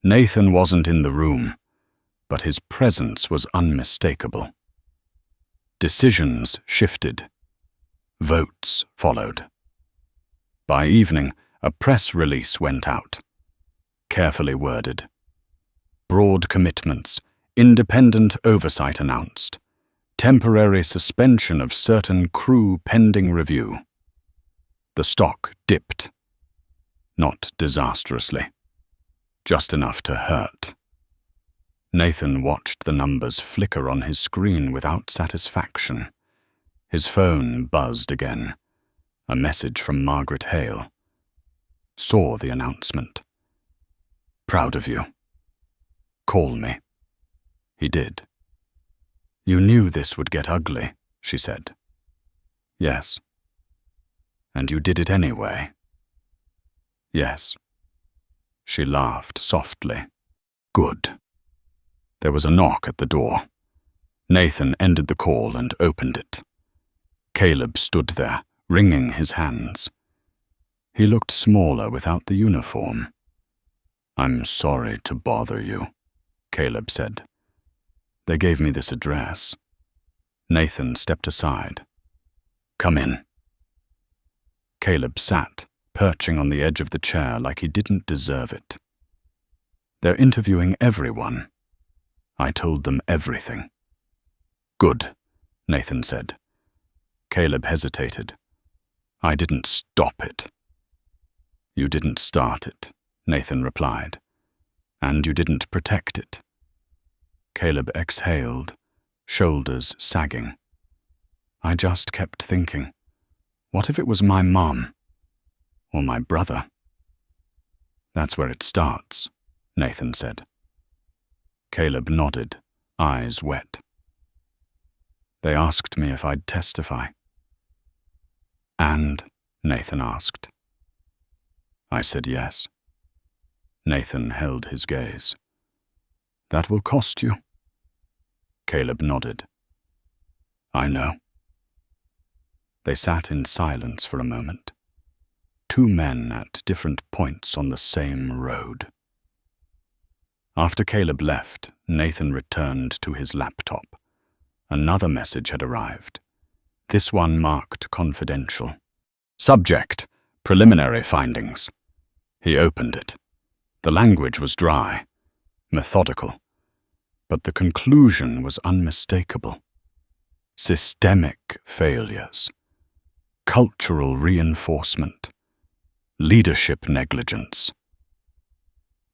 Nathan wasn't in the room, but his presence was unmistakable. Decisions shifted. Votes followed. By evening, a press release went out, carefully worded. Broad commitments, independent oversight announced, temporary suspension of certain crew pending review. The stock dipped. Not disastrously, just enough to hurt. Nathan watched the numbers flicker on his screen without satisfaction. His phone buzzed again. A message from Margaret Hale. Saw the announcement. Proud of you. Call me. He did. You knew this would get ugly, she said. Yes. And you did it anyway. Yes. She laughed softly. Good. There was a knock at the door. Nathan ended the call and opened it. Caleb stood there, wringing his hands. He looked smaller without the uniform. I'm sorry to bother you, Caleb said. They gave me this address. Nathan stepped aside. Come in. Caleb sat, perching on the edge of the chair like he didn't deserve it. They're interviewing everyone. I told them everything. Good, Nathan said. Caleb hesitated. I didn't stop it. You didn't start it, Nathan replied. And you didn't protect it. Caleb exhaled, shoulders sagging. I just kept thinking, what if it was my mom? Or my brother? That's where it starts, Nathan said. Caleb nodded, eyes wet. They asked me if I'd testify. And? Nathan asked. I said yes. Nathan held his gaze. That will cost you. Caleb nodded. I know. They sat in silence for a moment. Two men at different points on the same road. After Caleb left, Nathan returned to his laptop. Another message had arrived. This one marked confidential. Subject, preliminary findings. He opened it. The language was dry, methodical, but the conclusion was unmistakable. Systemic failures, cultural reinforcement, leadership negligence.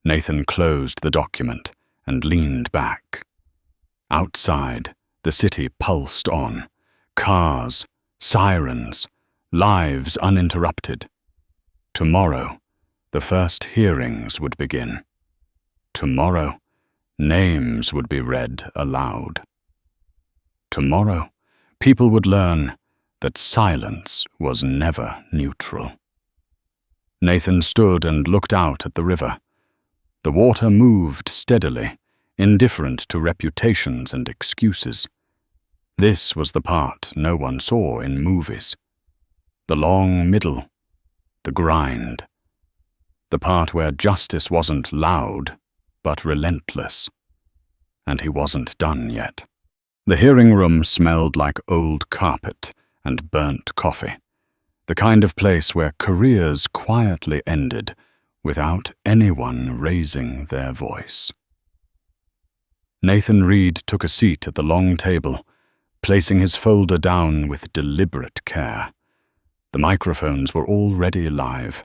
Nathan closed the document and leaned back. Outside, the city pulsed on. Cars, sirens, lives uninterrupted. Tomorrow, the first hearings would begin. Tomorrow, names would be read aloud. Tomorrow, people would learn that silence was never neutral. Nathan stood and looked out at the river. The water moved steadily, indifferent to reputations and excuses. This was the part no one saw in movies. The long middle, the grind. The part where justice wasn't loud, but relentless. And he wasn't done yet. The hearing room smelled like old carpet and burnt coffee. The kind of place where careers quietly ended without anyone raising their voice. Nathan Reed took a seat at the long table, placing his folder down with deliberate care. The microphones were already live,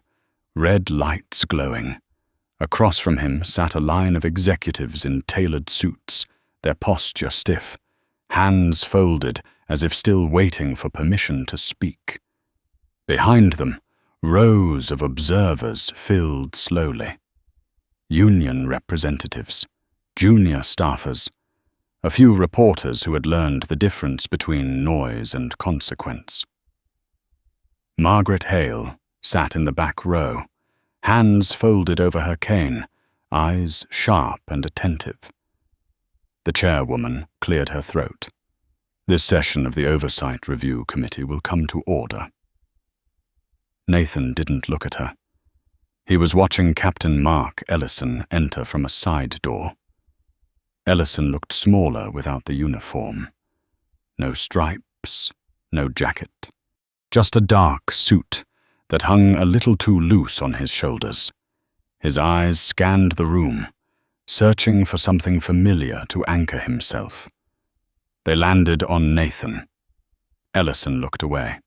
red lights glowing. Across from him sat a line of executives in tailored suits, their posture stiff, hands folded as if still waiting for permission to speak. Behind them, rows of observers filled slowly. Union representatives, junior staffers, a few reporters who had learned the difference between noise and consequence. Margaret Hale sat in the back row, hands folded over her cane, eyes sharp and attentive. The chairwoman cleared her throat. This session of the Oversight Review Committee will come to order. Nathan didn't look at her. He was watching Captain Mark Ellison enter from a side door. Ellison looked smaller without the uniform. No stripes, no jacket. just a dark suit that hung a little too loose on his shoulders. His eyes scanned the room, searching for something familiar to anchor himself. They landed on Nathan. Ellison looked away.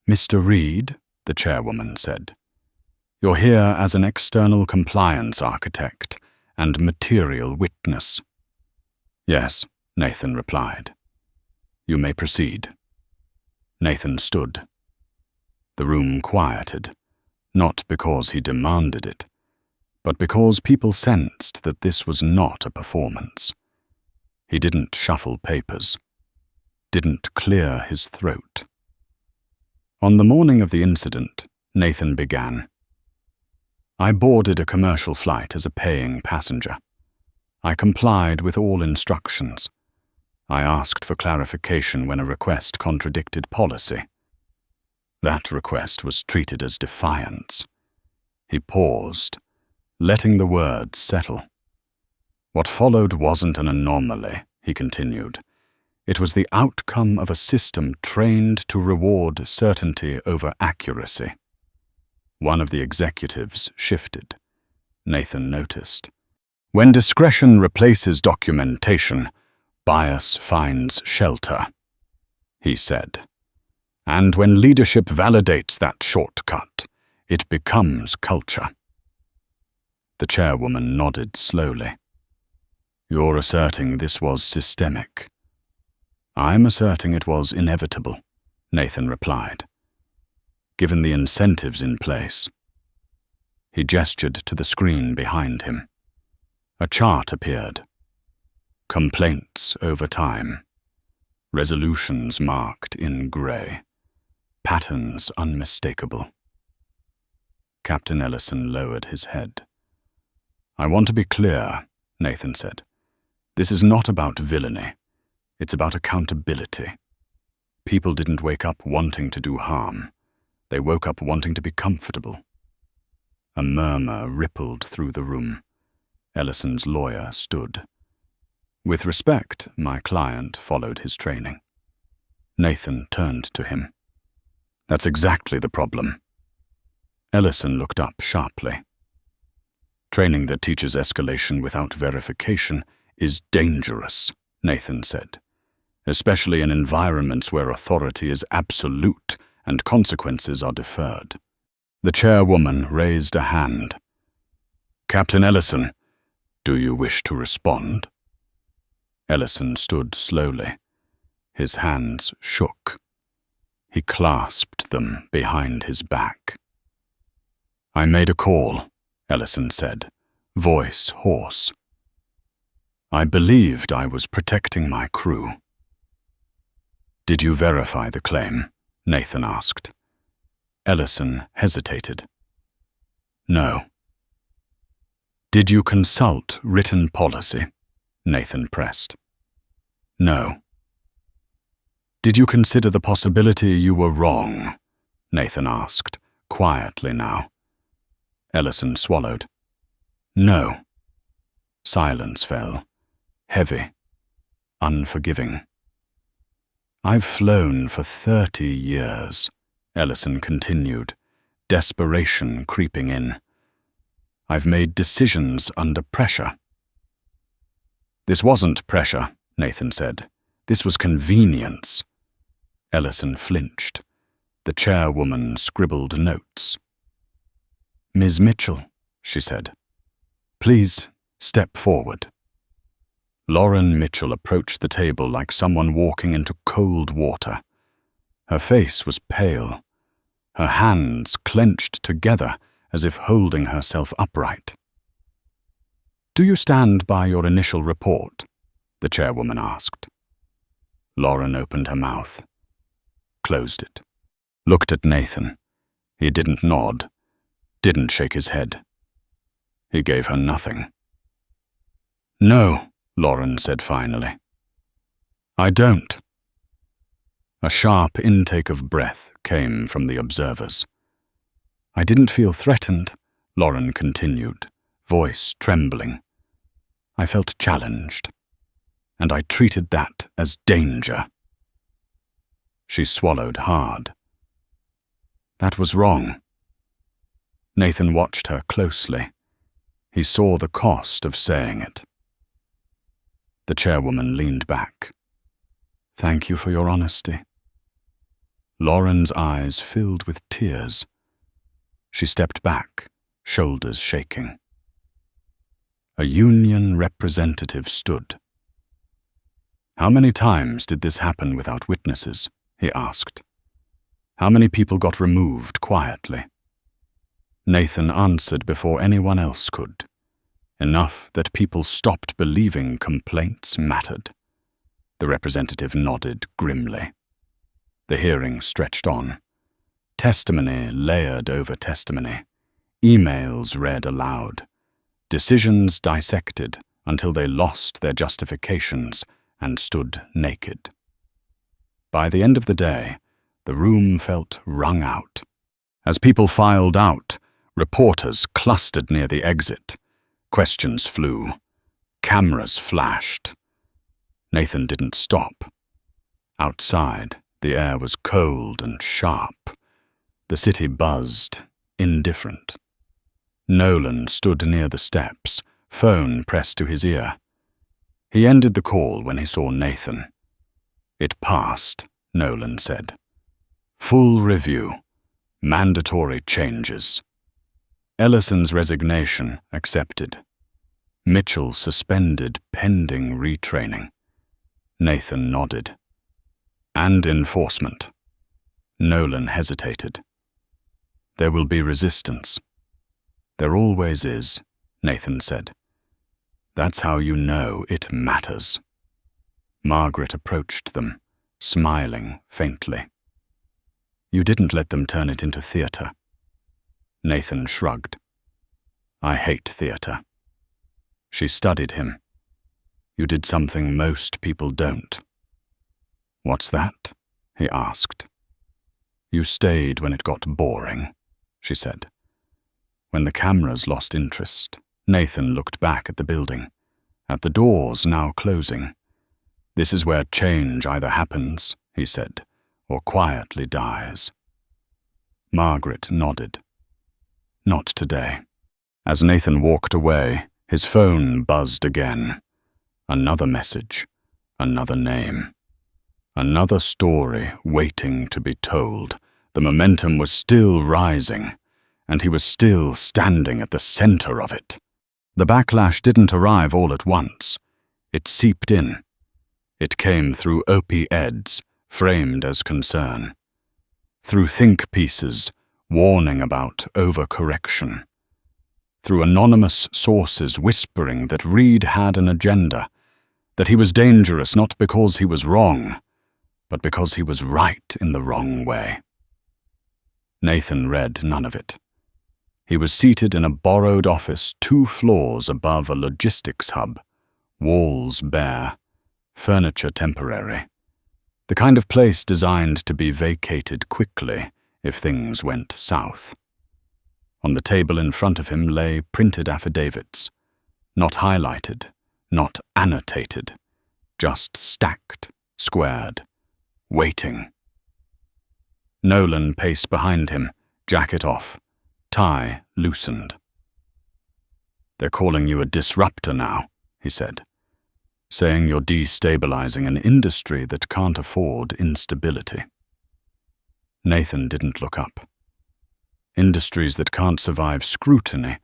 "Mr. Reed," the chairwoman said, "you're here as an external compliance architect and material witness." "Yes," Nathan replied. "You may proceed." Nathan stood. The room quieted, not because he demanded it, but because people sensed that this was not a performance. He didn't shuffle papers, didn't clear his throat. On the morning of the incident, Nathan began. "I boarded a commercial flight as a paying passenger. I complied with all instructions. I asked for clarification when a request contradicted policy. That request was treated as defiance." He paused, letting the words settle. "What followed wasn't an anomaly," he continued. "It was the outcome of a system trained to reward certainty over accuracy." One of the executives shifted. Nathan noticed. "When discretion replaces documentation, bias finds shelter," he said. "And when leadership validates that shortcut, it becomes culture." The chairwoman nodded slowly. "You're asserting this was systemic." "I'm asserting it was inevitable," Nathan replied, "given the incentives in place." He gestured to the screen behind him. A chart appeared. Complaints over time. Resolutions marked in grey. Patterns unmistakable. Captain Ellison lowered his head. "I want to be clear," Nathan said. "This is not about villainy. It's about accountability. People didn't wake up wanting to do harm. They woke up wanting to be comfortable." A murmur rippled through the room. Ellison's lawyer stood. "With respect, my client followed his training." Nathan turned to him. "That's exactly the problem." Ellison looked up sharply. "Training that teaches escalation without verification is dangerous," Nathan said, "especially in environments where authority is absolute and consequences are deferred." The chairwoman raised a hand. "Captain Ellison, do you wish to respond?" Ellison stood slowly. His hands shook. He clasped them behind his back. "I made a call," Ellison said, voice hoarse. "I believed I was protecting my crew." "Did you verify the claim?" Nathan asked. Ellison hesitated. "No." "Did you consult written policy?" Nathan pressed. "No." "Did you consider the possibility you were wrong?" Nathan asked, quietly now. Ellison swallowed. "No." Silence fell, heavy, unforgiving. "I've flown for 30 years, Ellison continued, desperation creeping in. "I've made decisions under pressure." "This wasn't pressure," Nathan said. "This was convenience." Ellison flinched. The chairwoman scribbled notes. "Ms. Mitchell," she said, "please step forward." Lauren Mitchell approached the table like someone walking into cold water. Her face was pale, her hands clenched together as if holding herself upright. "Do you stand by your initial report?" the chairwoman asked. Lauren opened her mouth, closed it, looked at Nathan. He didn't nod, didn't shake his head. He gave her nothing. "No," Lauren said finally. "I don't." A sharp intake of breath came from the observers. "I didn't feel threatened," Lauren continued, voice trembling. "I felt challenged, and I treated that as danger." She swallowed hard, That was wrong. Nathan watched her closely. He saw the cost of saying it. The chairwoman leaned back. Thank you for your honesty. Lauren's eyes filled with tears. She stepped back, shoulders shaking. A union representative stood. How many times did this happen without witnesses? He asked. How many people got removed quietly? Nathan answered before anyone else could. Enough that people stopped believing complaints mattered. The representative nodded grimly. The hearing stretched on. Testimony layered over testimony. Emails read aloud. Decisions dissected until they lost their justifications and stood naked. By the end of the day, the room felt wrung out. As people filed out, reporters clustered near the exit. Questions flew. Cameras flashed. Nathan didn't stop. Outside, the air was cold and sharp. The city buzzed, indifferent. Nolan stood near the steps, phone pressed to his ear. He ended the call when he saw Nathan. It passed, Nolan said. Full review. Mandatory changes. Ellison's resignation accepted. Mitchell suspended pending retraining. Nathan nodded. And enforcement. Nolan hesitated. There will be resistance. There always is, Nathan said. That's how you know it matters. Margaret approached them, smiling faintly. You didn't let them turn it into theatre. Nathan shrugged. I hate theatre. She studied him. You did something most people don't. What's that? He asked. You stayed when it got boring, she said. When the cameras lost interest, Nathan looked back at the building, at the doors now closing. This is where change either happens, he said, or quietly dies. Margaret nodded. Not today. As Nathan walked away, his phone buzzed again. Another message, another name. Another story waiting to be told. The momentum was still rising, and he was still standing at the center of it. The backlash didn't arrive all at once. It seeped in. It came through op-eds, framed as concern. Through think pieces, warning about overcorrection. Through anonymous sources whispering that Reed had an agenda, that he was dangerous not because he was wrong, but because he was right in the wrong way. Nathan read none of it. He was seated in a borrowed office 2 floors above a logistics hub, walls bare, furniture temporary, the kind of place designed to be vacated quickly if things went south. On the table in front of him lay printed affidavits, not highlighted, not annotated, just stacked, squared, waiting. Nolan paced behind him, jacket off, tie loosened. They're calling you a disruptor now, he said, saying you're destabilizing an industry that can't afford instability. Nathan didn't look up. Industries that can't survive scrutiny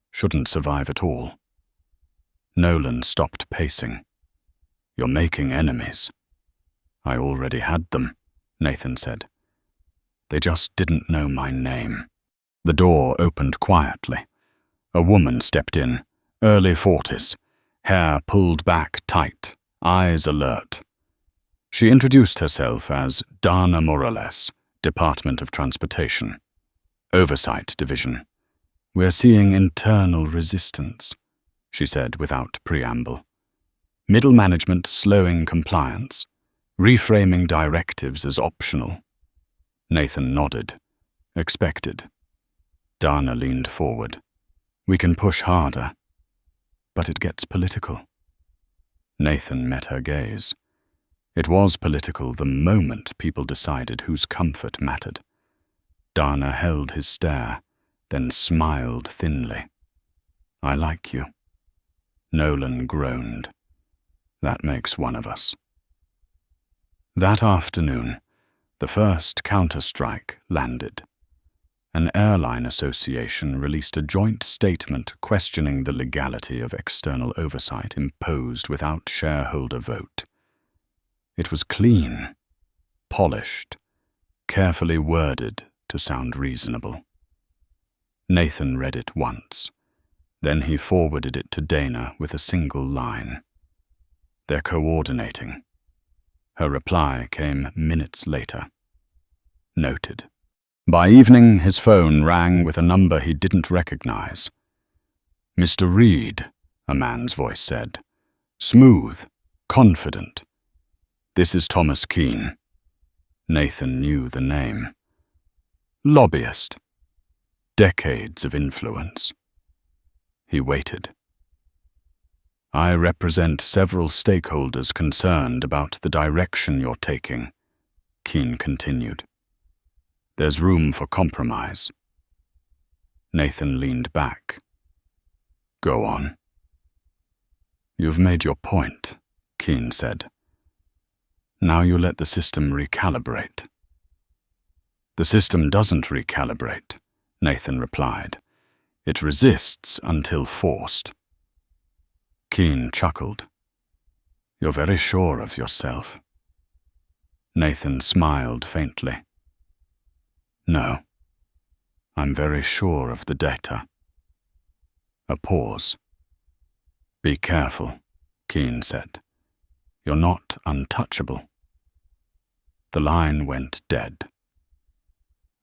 shouldn't survive at all. Nolan stopped pacing. You're making enemies. I already had them, Nathan said. They just didn't know my name. The door opened quietly. A woman stepped in, early 40s, hair pulled back tight, eyes alert. She introduced herself as Dana Morales, Department of Transportation. Oversight Division. We're seeing internal resistance, she said without preamble. Middle management slowing compliance, reframing directives as optional. Nathan nodded. Expected. Dana leaned forward. We can push harder, but it gets political. Nathan met her gaze. It was political the moment people decided whose comfort mattered. Dana held his stare, then smiled thinly. I like you. Nolan groaned. That makes one of us. That afternoon, the first counter-strike landed. An airline association released a joint statement questioning the legality of external oversight imposed without shareholder vote. It was clean, polished, carefully worded to sound reasonable. Nathan read it once. Then he forwarded it to Dana with a single line. They're coordinating. Her reply came minutes later. Noted. By evening, his phone rang with a number he didn't recognize. Mr. Reed, a man's voice said. Smooth, confident. This is Thomas Keane. Nathan knew the name. Lobbyist. Decades of influence. He waited. I represent several stakeholders concerned about the direction you're taking, Keane continued. There's room for compromise. Nathan leaned back. Go on. You've made your point, Keane said. Now you let the system recalibrate. The system doesn't recalibrate, Nathan replied. It resists until forced. Keane chuckled. You're very sure of yourself. Nathan smiled faintly. No, I'm very sure of the data. A pause. Be careful, Keane said. You're not untouchable. The line went dead.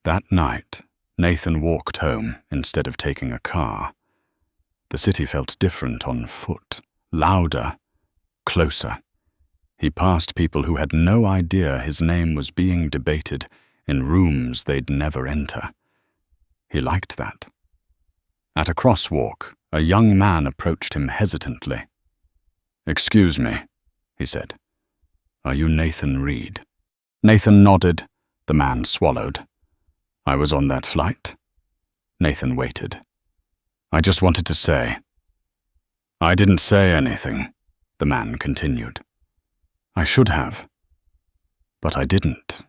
That night, Nathan walked home instead of taking a car. The city felt different on foot, louder, closer. He passed people who had no idea his name was being debated in rooms they'd never enter. He liked that. At a crosswalk, a young man approached him hesitantly. Excuse me, he said. Are you Nathan Reed? Nathan nodded. The man swallowed. I was on that flight. Nathan waited. I just wanted to say. I didn't say anything, the man continued. I should have. But I didn't.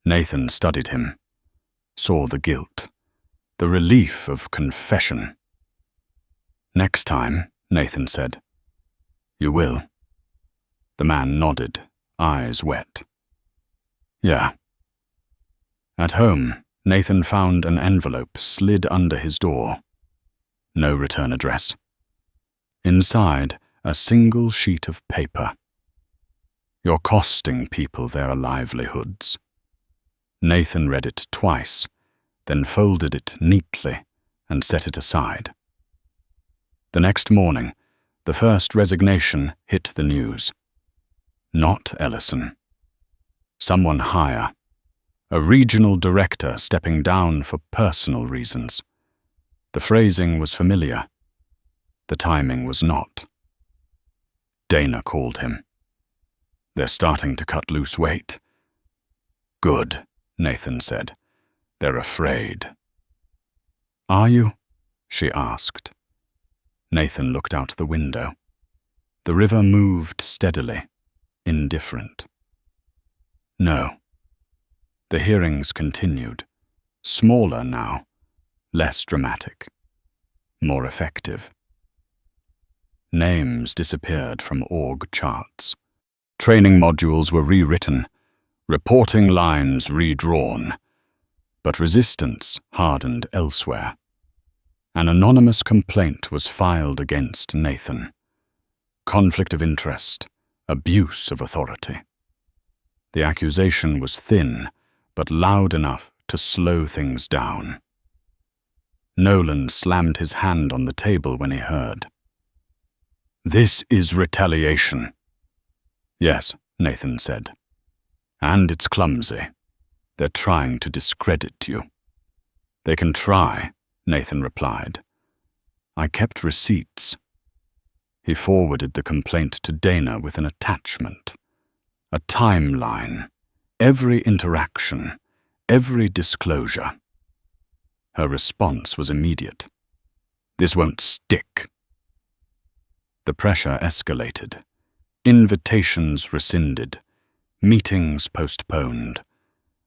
Nathan studied him, saw the guilt, the relief of confession. Next time, Nathan said. You will. The man nodded, eyes wet. Yeah. At home, Nathan found an envelope slid under his door. No return address. Inside, a single sheet of paper. You're costing people their livelihoods. Nathan read it twice, then folded it neatly and set it aside. The next morning, the first resignation hit the news. Not Ellison. Someone higher. A regional director stepping down for personal reasons. The phrasing was familiar. The timing was not. Dana called him. They're starting to cut loose weight. Good, Nathan said. They're afraid. Are you? She asked. Nathan looked out the window. The river moved steadily, indifferent. No. The hearings continued, smaller now, less dramatic, more effective. Names disappeared from org charts. Training modules were rewritten, reporting lines redrawn, but resistance hardened elsewhere. An anonymous complaint was filed against Nathan. Conflict of interest, abuse of authority. The accusation was thin, but loud enough to slow things down. Nolan slammed his hand on the table when he heard. This is retaliation. Yes, Nathan said. And it's clumsy. They're trying to discredit you. They can try, Nathan replied. I kept receipts. He forwarded the complaint to Dana with an attachment. A timeline. Every interaction, every disclosure. Her response was immediate. "This won't stick." The pressure escalated. Invitations rescinded. Meetings postponed.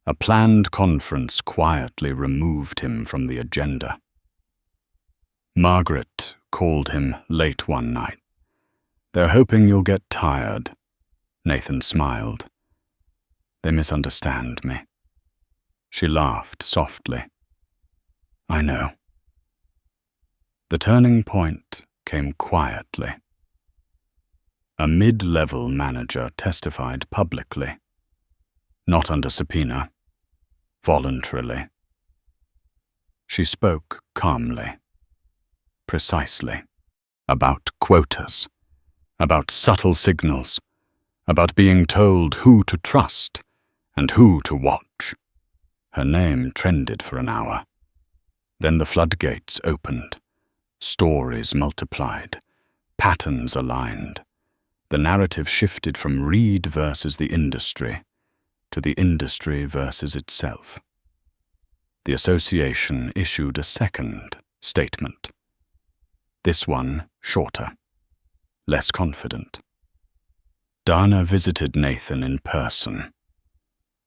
A planned conference quietly removed him from the agenda. Margaret called him late one night. "They're hoping you'll get tired." Nathan smiled. "They misunderstand me." She laughed softly. "I know." The turning point came quietly. A mid-level manager testified publicly, not under subpoena, voluntarily. She spoke calmly, precisely, about quotas, about subtle signals, about being told who to trust and who to watch. Her name trended for an hour. Then the floodgates opened. Stories multiplied. Patterns aligned. The narrative shifted from Reed versus the industry to the industry versus itself. The association issued a second statement. This one shorter, less confident. Dana visited Nathan in person.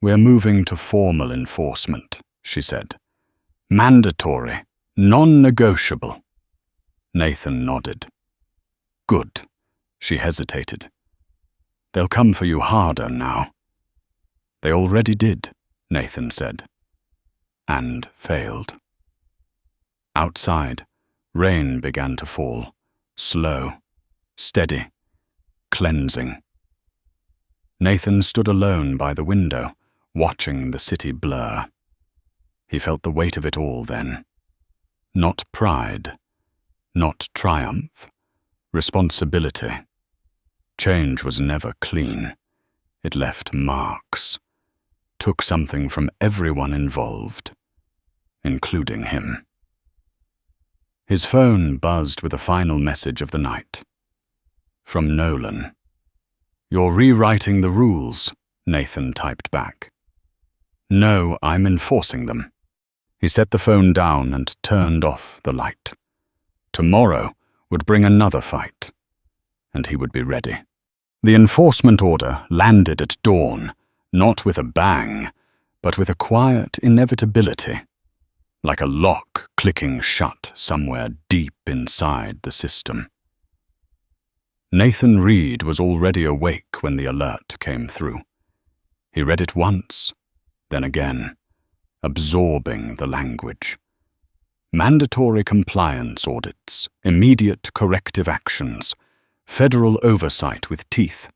"We're moving to formal enforcement," she said. "Mandatory, non-negotiable." Nathan nodded. "Good." She hesitated. "They'll come for you harder now." "They already did," Nathan said, and failed. Outside, rain began to fall, slow, steady, cleansing. Nathan stood alone by the window, watching the city blur. He felt the weight of it all then. Not pride, not triumph, responsibility. Change was never clean. It left marks, took something from everyone involved, including him. His phone buzzed with a final message of the night. From Nolan. "You're rewriting the rules," Nathan typed back. "No, I'm enforcing them." He set the phone down and turned off the light. Tomorrow would bring another fight, and he would be ready. The enforcement order landed at dawn, not with a bang, but with a quiet inevitability, like a lock clicking shut somewhere deep inside the system. Nathan Reed was already awake when the alert came through. He read it once, then again, absorbing the language. Mandatory compliance audits, immediate corrective actions, federal oversight with teeth,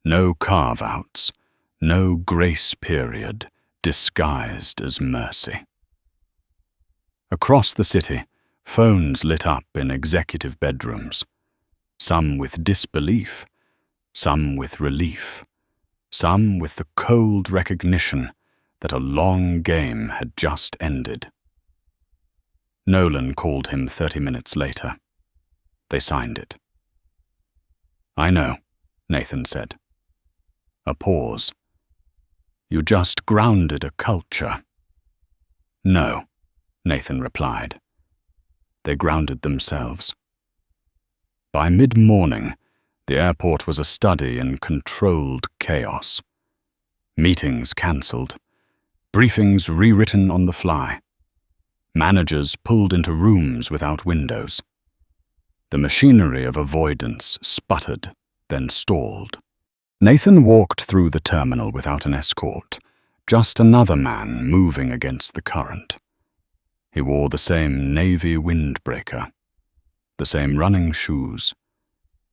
no carve-outs, no grace period disguised as mercy. Across the city, phones lit up in executive bedrooms, some with disbelief, some with relief, some with the cold recognition that a long game had just ended. Nolan called him 30 minutes later. They signed it. "I know," Nathan said. A pause. "You just grounded a culture." "No," Nathan replied. They grounded themselves. By mid-morning, the airport was a study in controlled chaos. Meetings cancelled, briefings rewritten on the fly. Managers pulled into rooms without windows. The machinery of avoidance sputtered, then stalled. Nathan walked through the terminal without an escort, just another man moving against the current. He wore the same navy windbreaker, the same running shoes.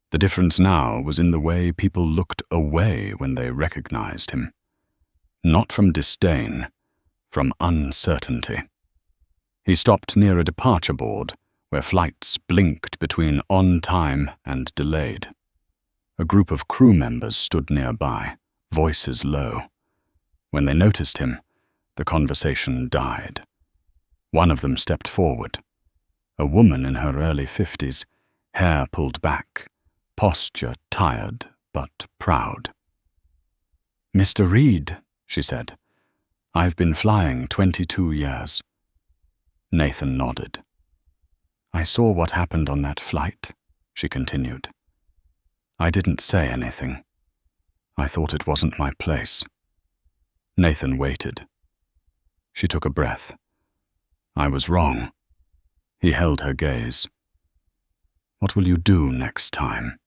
The difference now was in the way people looked away when they recognized him. Not from disdain, from uncertainty. He stopped near a departure board, where flights blinked between on time and delayed. A group of crew members stood nearby, voices low. When they noticed him, the conversation died. One of them stepped forward. A woman in her early 50s, hair pulled back, posture tired but proud. "Mr. Reed," she said, I've been flying 22 years. Nathan nodded. I saw what happened on that flight, she continued. I didn't say anything. I thought it wasn't my place. Nathan waited. She took a breath. I was wrong. He held her gaze. What will you do next time?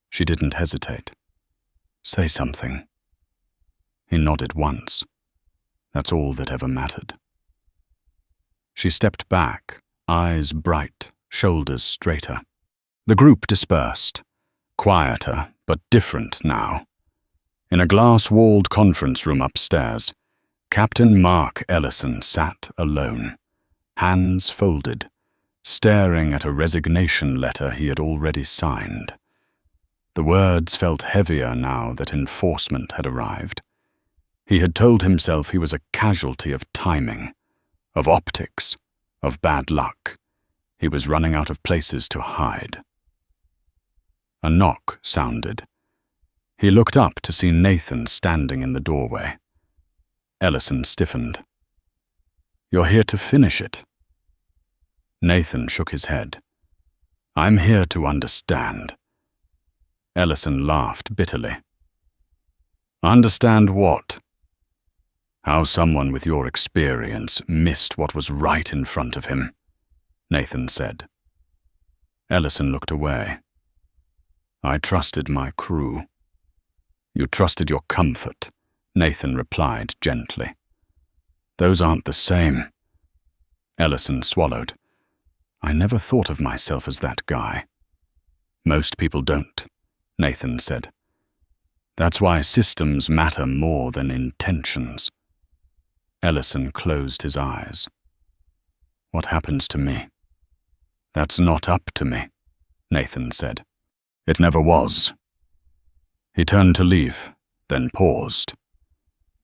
She didn't hesitate. Say something. He nodded once. That's all that ever mattered. She stepped back, eyes bright, shoulders straighter. The group dispersed, quieter but different now. In a glass-walled conference room upstairs, Captain Mark Ellison sat alone, hands folded, staring at a resignation letter he had already signed. The words felt heavier now that enforcement had arrived. He had told himself he was a casualty of timing, of optics, of bad luck. He was running out of places to hide. A knock sounded. He looked up to see Nathan standing in the doorway. Ellison stiffened. You're here to finish it. Nathan shook his head. I'm here to understand. Ellison laughed bitterly. Understand what? How someone with your experience missed what was right in front of him, Nathan said. Ellison looked away. I trusted my crew. You trusted your comfort, Nathan replied gently. Those aren't the same. Ellison swallowed. I never thought of myself as that guy. Most people don't, Nathan said. That's why systems matter more than intentions. Ellison closed his eyes. What happens to me? That's not up to me, Nathan said. It never was. He turned to leave, then paused.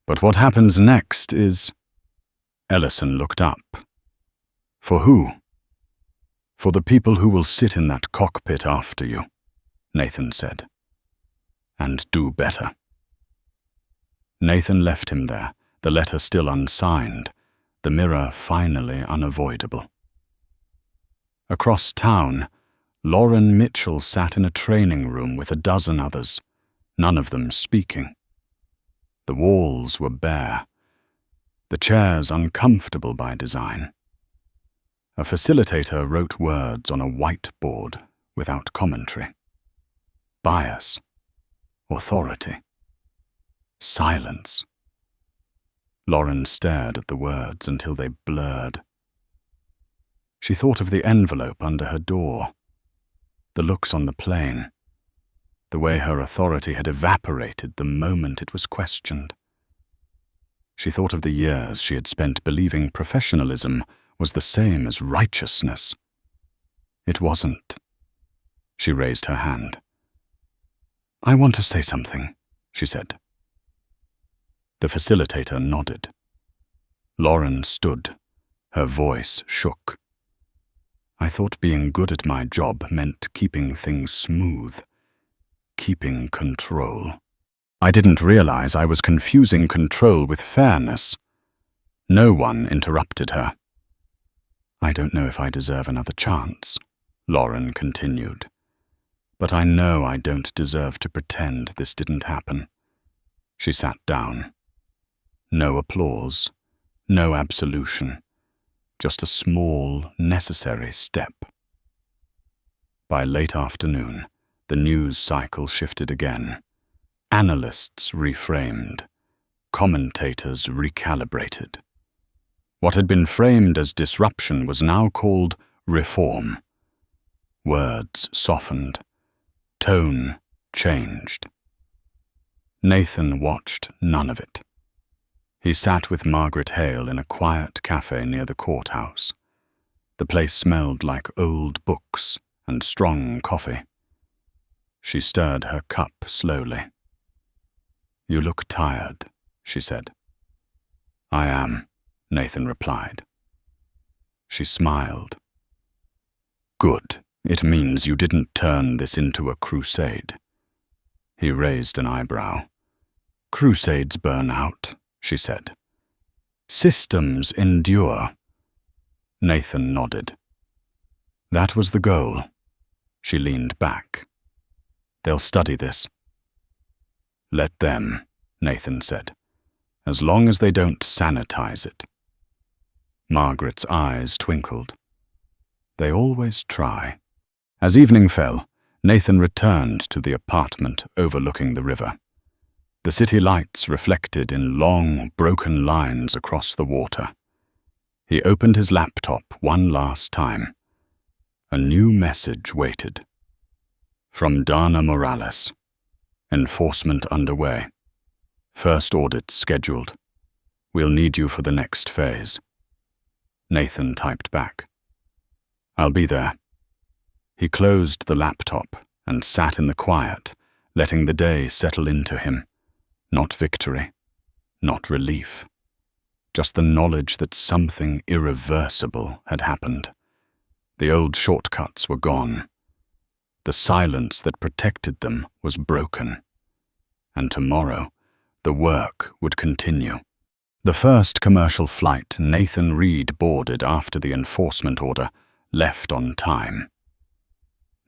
But what happens next is... Ellison looked up. For who? For the people who will sit in that cockpit after you, Nathan said. And do better. Nathan left him there, the letter still unsigned, the mirror finally unavoidable. Across town, Lauren Mitchell sat in a training room with a dozen others, none of them speaking. The walls were bare, the chairs uncomfortable by design. A facilitator wrote words on a whiteboard without commentary. Bias, authority, silence. Lauren stared at the words until they blurred. She thought of the envelope under her door, the looks on the plane, the way her authority had evaporated the moment it was questioned. She thought of the years she had spent believing professionalism was the same as righteousness. It wasn't. She raised her hand. I want to say something, she said. The facilitator nodded. Lauren stood. Her voice shook. I thought being good at my job meant keeping things smooth, keeping control. I didn't realize I was confusing control with fairness. No one interrupted her. I don't know if I deserve another chance, Lauren continued. But I know I don't deserve to pretend this didn't happen. She sat down. No applause, no absolution, just a small, necessary step. By late afternoon, the news cycle shifted again. Analysts reframed, commentators recalibrated. What had been framed as disruption was now called reform. Words softened. Tone changed. Nathan watched none of it. He sat with Margaret Hale in a quiet cafe near the courthouse. The place smelled like old books and strong coffee. She stirred her cup slowly. You look tired, she said. I am, Nathan replied. She smiled. Good. It means you didn't turn this into a crusade. He raised an eyebrow. Crusades burn out, she said. Systems endure. Nathan nodded. That was the goal. She leaned back. They'll study this. Let them, Nathan said, as long as they don't sanitize it. Margaret's eyes twinkled. They always try. As evening fell, Nathan returned to the apartment overlooking the river. The city lights reflected in long, broken lines across the water. He opened his laptop one last time. A new message waited. From Dana Morales. Enforcement underway. First audit scheduled. We'll need you for the next phase. Nathan typed back. I'll be there. He closed the laptop and sat in the quiet, letting the day settle into him. Not victory, not relief. Just the knowledge that something irreversible had happened. The old shortcuts were gone. The silence that protected them was broken. And tomorrow, the work would continue. The first commercial flight Nathan Reed boarded after the enforcement order left on time.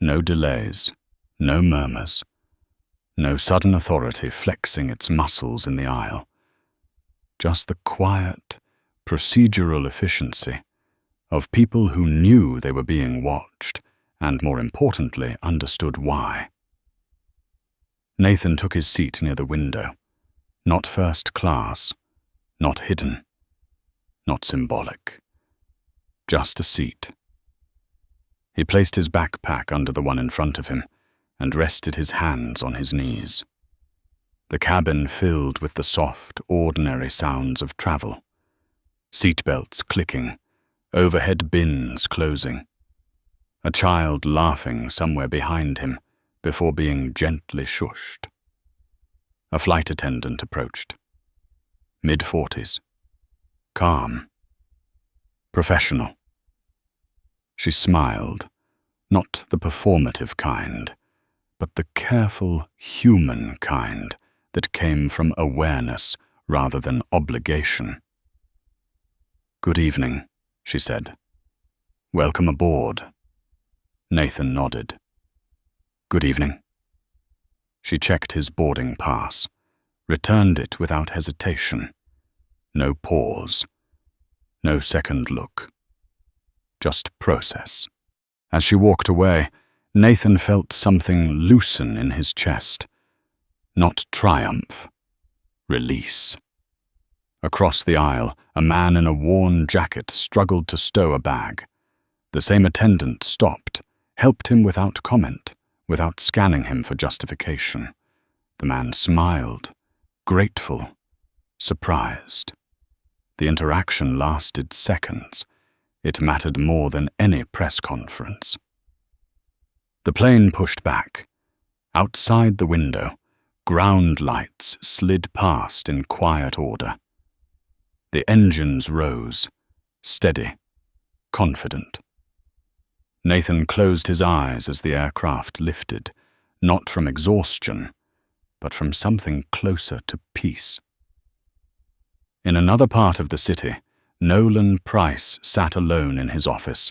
No delays, no murmurs, no sudden authority flexing its muscles in the aisle. Just the quiet, procedural efficiency of people who knew they were being watched and, more importantly, understood why. Nathan took his seat near the window. Not first class, not hidden, not symbolic. Just a seat. He placed his backpack under the one in front of him and rested his hands on his knees. The cabin filled with the soft, ordinary sounds of travel. Seatbelts clicking, overhead bins closing. A child laughing somewhere behind him before being gently shushed. A flight attendant approached. Mid-40s. Calm. Professional. She smiled, not the performative kind, but the careful, human kind that came from awareness rather than obligation. Good evening, she said. Welcome aboard. Nathan nodded. Good evening. She checked his boarding pass, returned it without hesitation. No pause. No second look. Just process. As she walked away, Nathan felt something loosen in his chest. Not triumph. Release. Across the aisle, a man in a worn jacket struggled to stow a bag. The same attendant stopped, helped him without comment, without scanning him for justification. The man smiled, grateful, surprised. The interaction lasted seconds. It mattered more than any press conference. The plane pushed back. Outside the window, ground lights slid past in quiet order. The engines rose, steady, confident. Nathan closed his eyes as the aircraft lifted, not from exhaustion, but from something closer to peace. In another part of the city, Nolan Price sat alone in his office,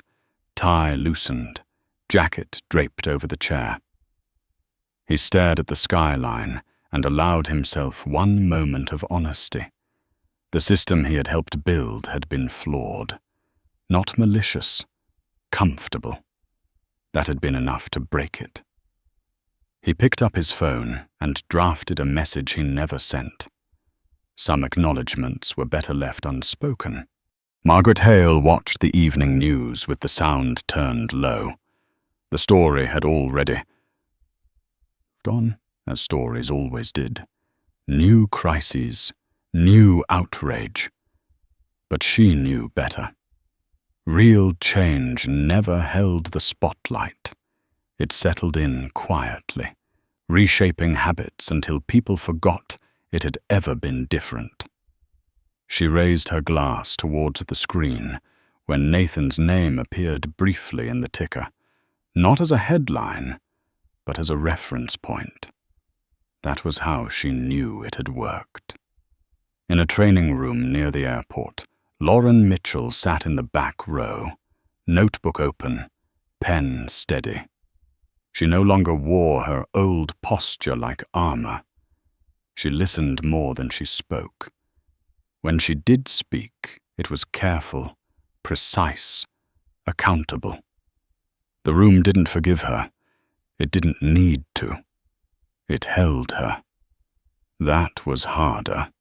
tie loosened, jacket draped over the chair. He stared at the skyline and allowed himself one moment of honesty. The system he had helped build had been flawed. Not malicious, comfortable. That had been enough to break it. He picked up his phone and drafted a message he never sent. Some acknowledgements were better left unspoken. Margaret Hale watched the evening news with the sound turned low. The story had already moved on, as stories always did. New crises, new outrage. But she knew better. Real change never held the spotlight. It settled in quietly, reshaping habits until people forgot it had ever been different. She raised her glass towards the screen when Nathan's name appeared briefly in the ticker, not as a headline, but as a reference point. That was how she knew it had worked. In a training room near the airport, Lauren Mitchell sat in the back row, notebook open, pen steady. She no longer wore her old posture like armor. She listened more than she spoke. When she did speak, it was careful, precise, accountable. The room didn't forgive her. It didn't need to. It held her. That was harder.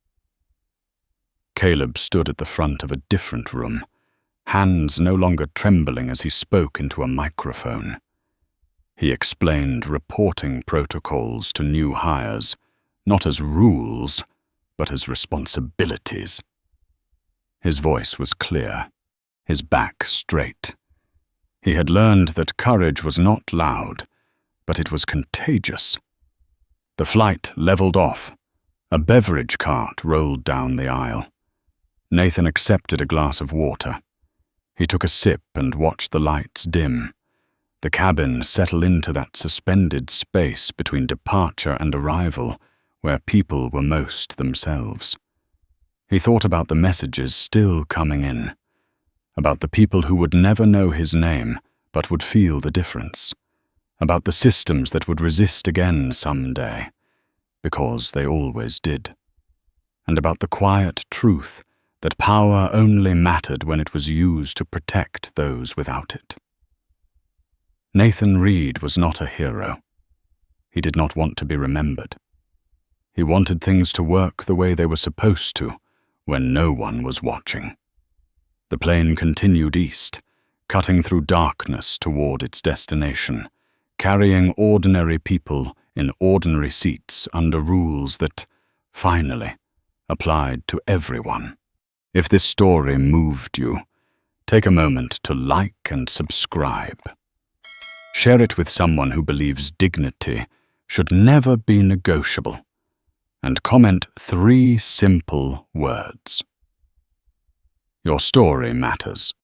Caleb stood at the front of a different room, hands no longer trembling as he spoke into a microphone. He explained reporting protocols to new hires, not as rules, but as responsibilities. His voice was clear, his back straight. He had learned that courage was not loud, but it was contagious. The flight leveled off. A beverage cart rolled down the aisle. Nathan accepted a glass of water. He took a sip and watched the lights dim, the cabin settle into that suspended space between departure and arrival where people were most themselves. He thought about the messages still coming in, about the people who would never know his name but would feel the difference, about the systems that would resist again someday, because they always did, and about the quiet truth that power only mattered when it was used to protect those without it. Nathan Reed was not a hero. He did not want to be remembered. He wanted things to work the way they were supposed to, when no one was watching. The plane continued east, cutting through darkness toward its destination, carrying ordinary people in ordinary seats under rules that, finally, applied to everyone. If this story moved you, take a moment to like and subscribe. Share it with someone who believes dignity should never be negotiable, and comment 3 simple words. Your story matters.